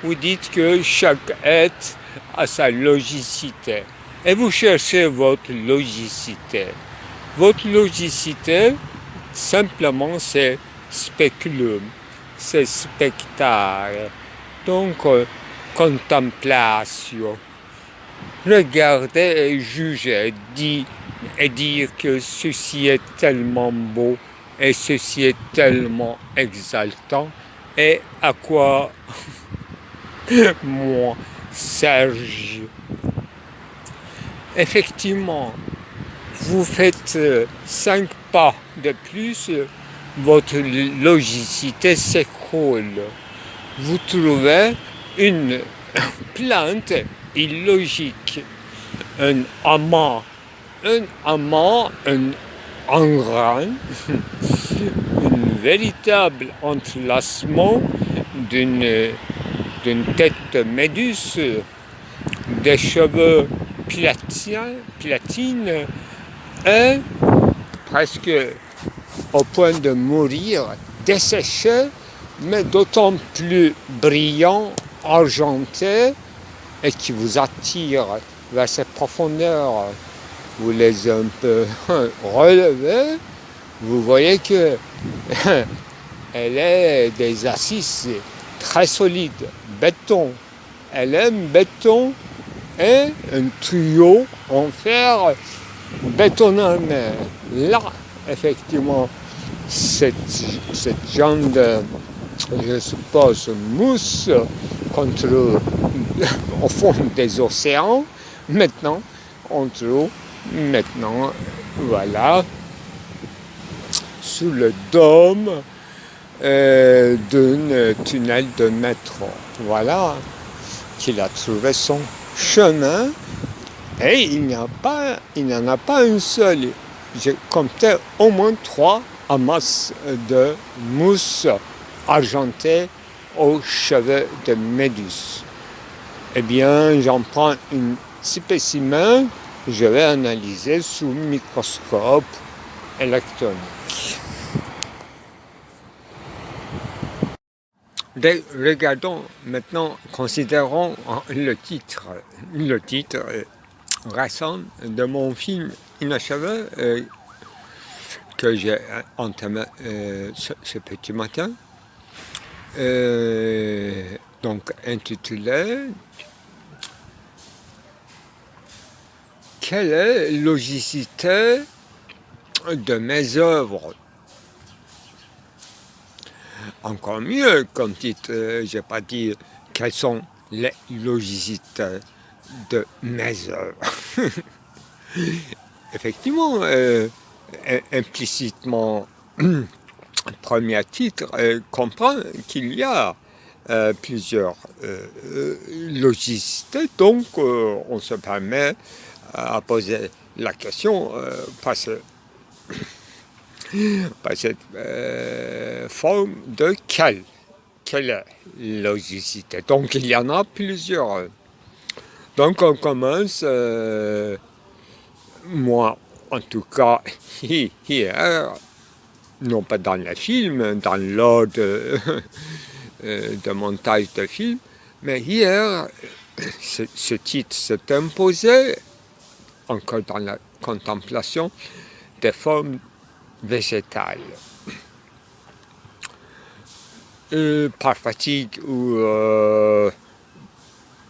vous dites que chaque être a sa logicité. Et vous cherchez votre logicité. Votre logicité, simplement, c'est speculum, c'est spectacle. Donc, contemplation. Regarder et juger, et dire que ceci est tellement beau et ceci est tellement exaltant. Et à quoi moi, Serge, effectivement, vous faites 5 pas de plus, votre logicité s'écroule. Vous trouvez une plante illogique, un amas, un engrain, un véritable entrelacement d'une tête de méduse, des cheveux platines et presque au point de mourir, desséchés, mais d'autant plus brillants, argentés, et qui vous attire vers ces profondeurs. Vous les un peu relevez, vous voyez que elle est des assises très solides, béton. Elle aime béton et un tuyau en fer bétonné. Là, effectivement, cette genre de, je suppose, mousse au fond des océans, maintenant, on trouve voilà, sous le dôme d'un tunnel de métro. Voilà, qu'il a trouvé son chemin, et il n'y en a pas une seule. J'ai compté au moins 3 amas de mousse argentée aux cheveux de méduse. Eh bien, j'en prends un spécimen je vais analyser sous microscope électronique. Regardons maintenant, considérons le titre récent de mon film inachevé que j'ai entamé ce petit matin, donc intitulé « Quelle est la logicité de mes œuvres ?» Encore mieux comme titre, je n'ai pas dit quelles sont les logicités de mes œuvres. Effectivement, implicitement, premier titre comprend qu'il y a plusieurs logicités, donc on se permet à poser la question par cette forme de quelle est logicité. Donc il y en a plusieurs. Donc on commence, moi en tout cas, hier, non pas dans le film, dans l'ordre de montage de film, mais hier, ce titre s'est imposé, encore dans la contemplation, des formes végétales. Par fatigue ou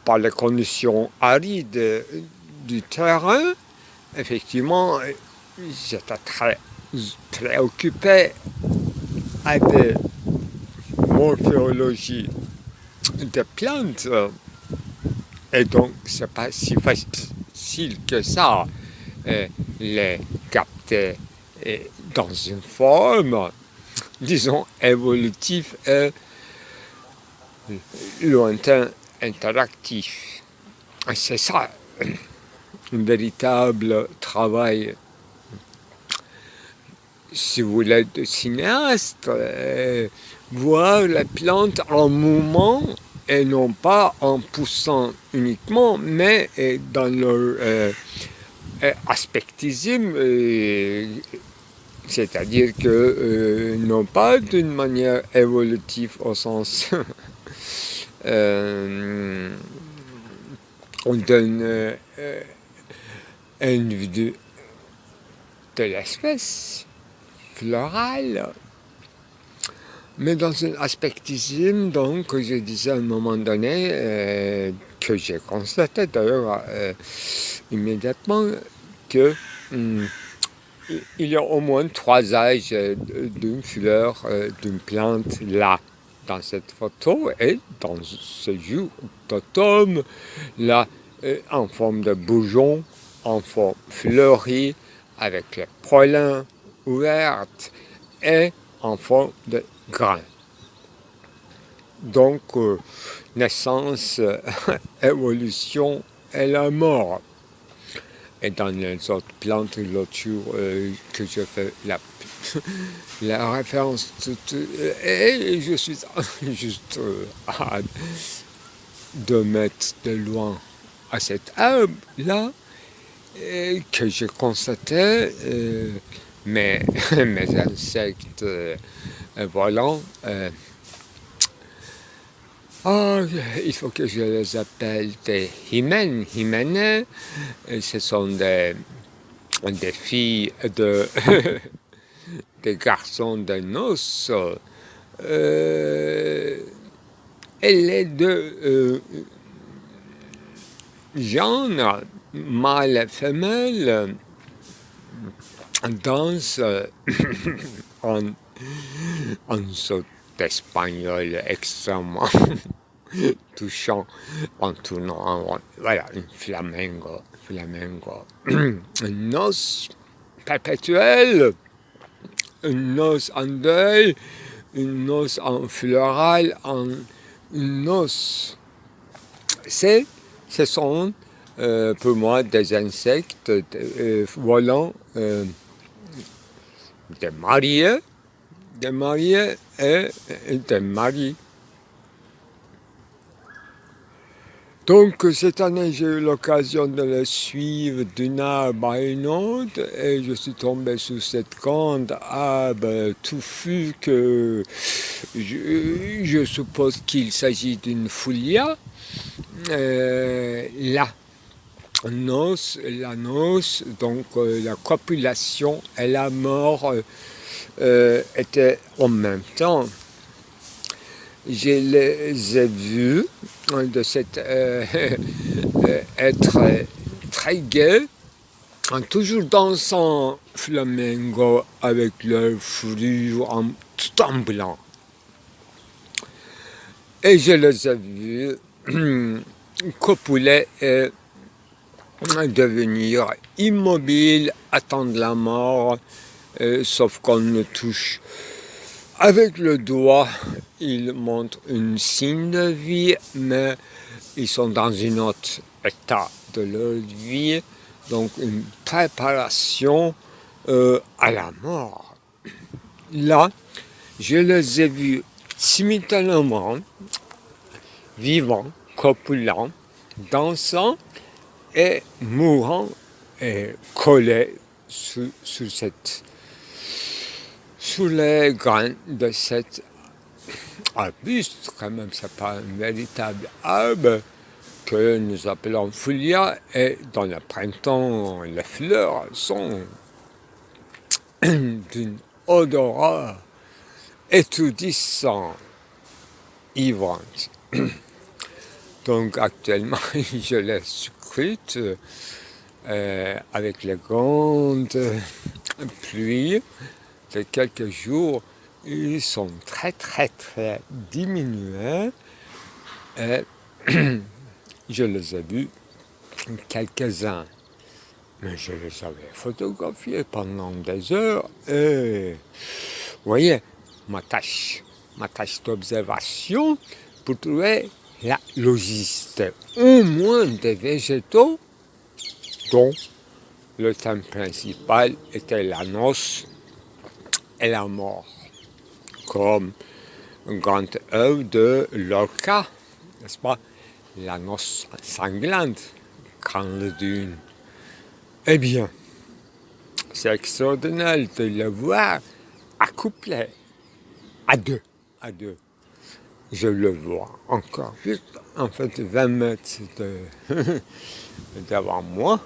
par les conditions arides du terrain, effectivement, j'étais très préoccupé avec morphologie des plantes, et donc c'est pas si facile que ça les capter dans une forme, disons, évolutive et lointain interactif. C'est ça, un véritable travail, si vous voulez, de cinéaste, voir les plantes en mouvement et non pas en poussant uniquement, mais dans leur aspectisme, c'est-à-dire que non pas d'une manière évolutive au sens d'un individu de l'espèce florale, mais dans un aspectisme, donc, je disais à un moment donné, que j'ai constaté d'ailleurs immédiatement, que il y a au moins 3 âges d'une fleur, d'une plante là, dans cette photo, et dans ce jour d'automne, là, en forme de bourgeon, en forme fleurie, avec les pollens ouverts, et en forme de grain. Donc, naissance, évolution et la mort. Et dans les autres plantes, l'autre jour que je fais la référence, et je suis juste à 2 mètres de loin à cette arbre-là, que j'ai constaté mes insectes volants. Il faut que je les appelle des hyménées. Ce sont des filles des garçons de noces. Et les deux genres, mâle et femelle, dansent en saut espagnol extrêmement touchant en tournant en rond. Voilà, un flamenco. Une noce perpétuelle, une noce en deuil, une noce en floral, une noce. Ce sont pour moi des insectes volants, des mariés et des maris. Donc cette année, j'ai eu l'occasion de le suivre d'une arbre à une autre et je suis tombé sur cette grande arbre touffue que je suppose qu'il s'agit d'une foulia. La noce, donc la copulation et la mort étaient en même temps. Je les ai vus de cet être très gai, toujours dansant flamenco avec leur fourrure tout en blanc. Et je les ai vus copuler et devenir immobiles, attendre la mort, sauf qu'on ne touche. Avec le doigt, ils montrent un signe de vie, mais ils sont dans un autre état de leur vie, donc une préparation à la mort. Là, je les ai vus simultanément, vivants, copulants, dansant et mourant et collés sous les graines de cet arbuste, quand même, c'est pas un véritable arbre que nous appelons Fulia, et dans le printemps, les fleurs sont d'une odeur étourdissante, ivrante. Donc actuellement, je les scrute avec les grandes pluies de quelques jours. Ils sont très diminués et je les ai vus quelques-uns. Mais je les avais photographiés pendant des heures et vous voyez ma tâche d'observation pour trouver la logistique, au moins des végétaux dont le thème principal était la noce et la mort, comme une grande œuvre de Lorca, n'est-ce pas, la noce sanglante, grande dune. Eh bien, c'est extraordinaire de le voir accouplé à deux. Je le vois encore juste en fait 20 mètres devant moi,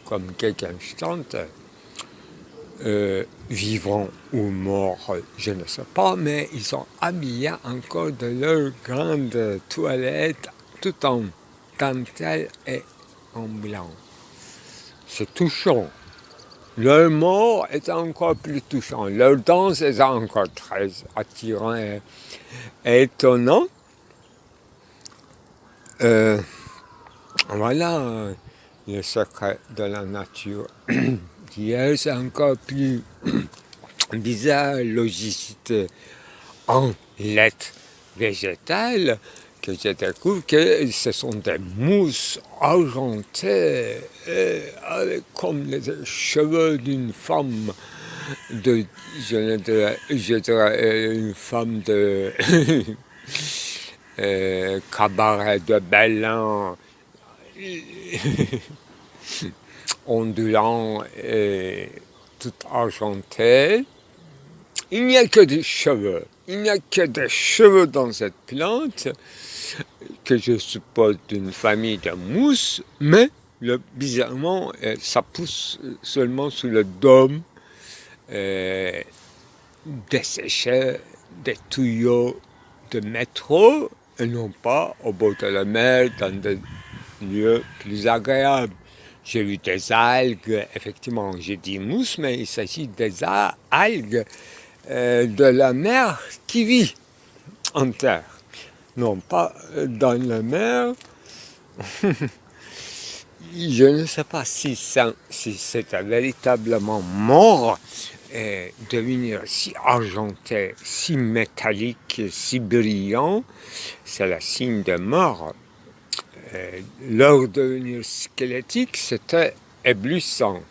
comme quelques instants, vivants ou morts, je ne sais pas, mais ils sont habillés encore de leur grande toilette, tout en dentelle et en blanc. C'est touchant. Leur mort est encore plus touchant. Leur danse est encore très attirant et étonnant. Voilà le secret de la nature. Hier, c'est encore plus bizarre, logicité en lettres végétales, que je découvre que ce sont des mousses argentées, comme les cheveux d'une femme, je dirais une femme de cabaret de Berlin, ondulant et tout argenté. Il n'y a que des cheveux. Il n'y a que des cheveux dans cette plante, que je suppose d'une famille de mousses, mais bizarrement, ça pousse seulement sous le dôme desséché des tuyaux de métro, et non pas au bord de la mer, dans des lieux plus agréables. J'ai vu des algues, effectivement, j'ai dit mousse, mais il s'agit des algues de la mer qui vit en terre, non pas dans la mer. Je ne sais pas si c'était véritablement mort, devenir si argenté, si métallique, si brillant, c'est le signe de mort. Leur devenir squelettique, c'était éblouissant.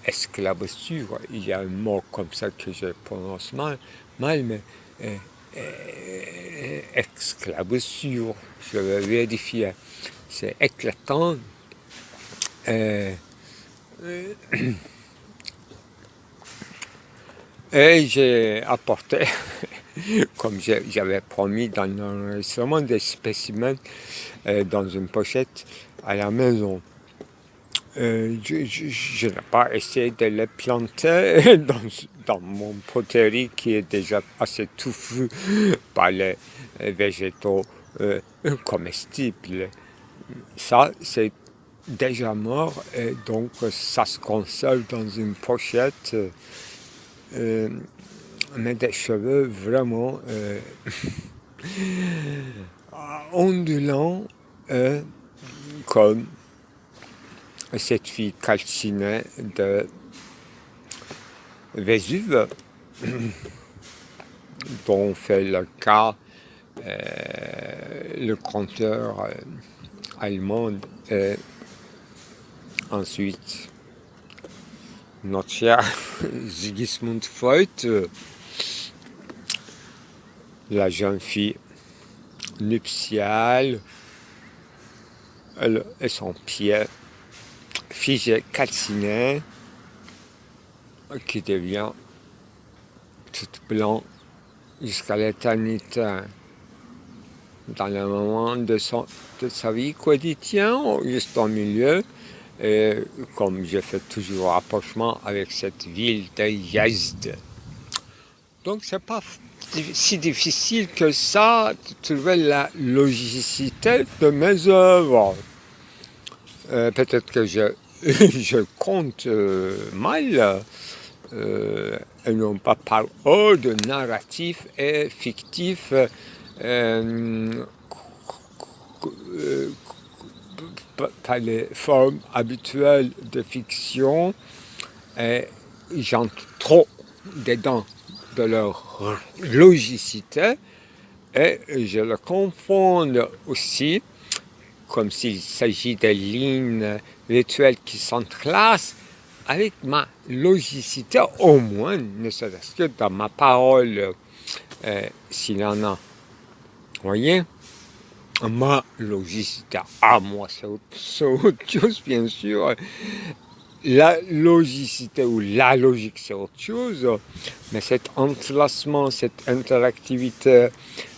Esclavature, il y a un mot comme ça que je prononce mal, mais exclaboussure, je vais vérifier, c'est éclatant. Et j'ai apporté, comme j'avais promis dans l'enregistrement, des spécimens dans une pochette à la maison. Je n'ai pas essayé de les planter dans mon poterie qui est déjà assez touffu par les végétaux comestibles. Ça, c'est déjà mort et donc ça se conserve dans une pochette. Mais des cheveux vraiment ondulants comme cette fille calcinée de Vésuve dont fait le cas le conteur allemand et ensuite notre cher Sigismund Freud, la jeune fille nuptiale et son pied figé, calciné, qui devient tout blanc jusqu'à l'éternité. Dans le moment de sa vie quotidienne, juste au milieu, et comme je fais toujours rapprochement avec cette ville de Yezd. Donc c'est pas si difficile que ça de trouver la logicité de mes œuvres. Peut-être que je compte mal et non pas par ordre narratif et fictif par les formes habituelles de fiction, et j'entre trop dedans de leur logicité et je le confonds aussi, comme s'il s'agit de lignes virtuelles qui s'entrelacent avec ma logicité, au moins, ne serait-ce que dans ma parole, s'il y en a. Vous voyez? Ma logicité à moi, c'est autre chose, bien sûr. La logicité ou la logique, c'est autre chose. Mais cet entrelacement, cette interactivité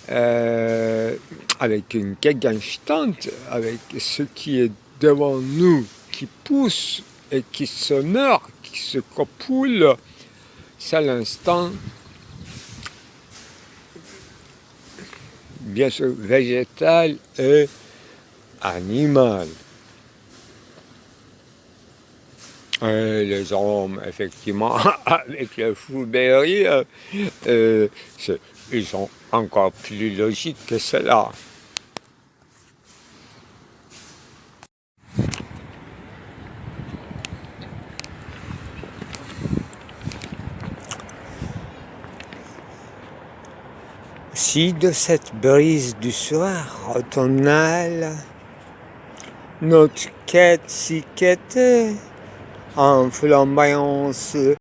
avec une Gegenstand, avec ce qui est devant nous, qui pousse et qui se meurt, qui se copule, c'est l'instant, bien sûr, végétal et animal. Et les hommes, effectivement, avec le Fourberie, ils sont encore plus logiques que cela. Si de cette brise du soir automnale, notre quête s'y quêtait en flamboyance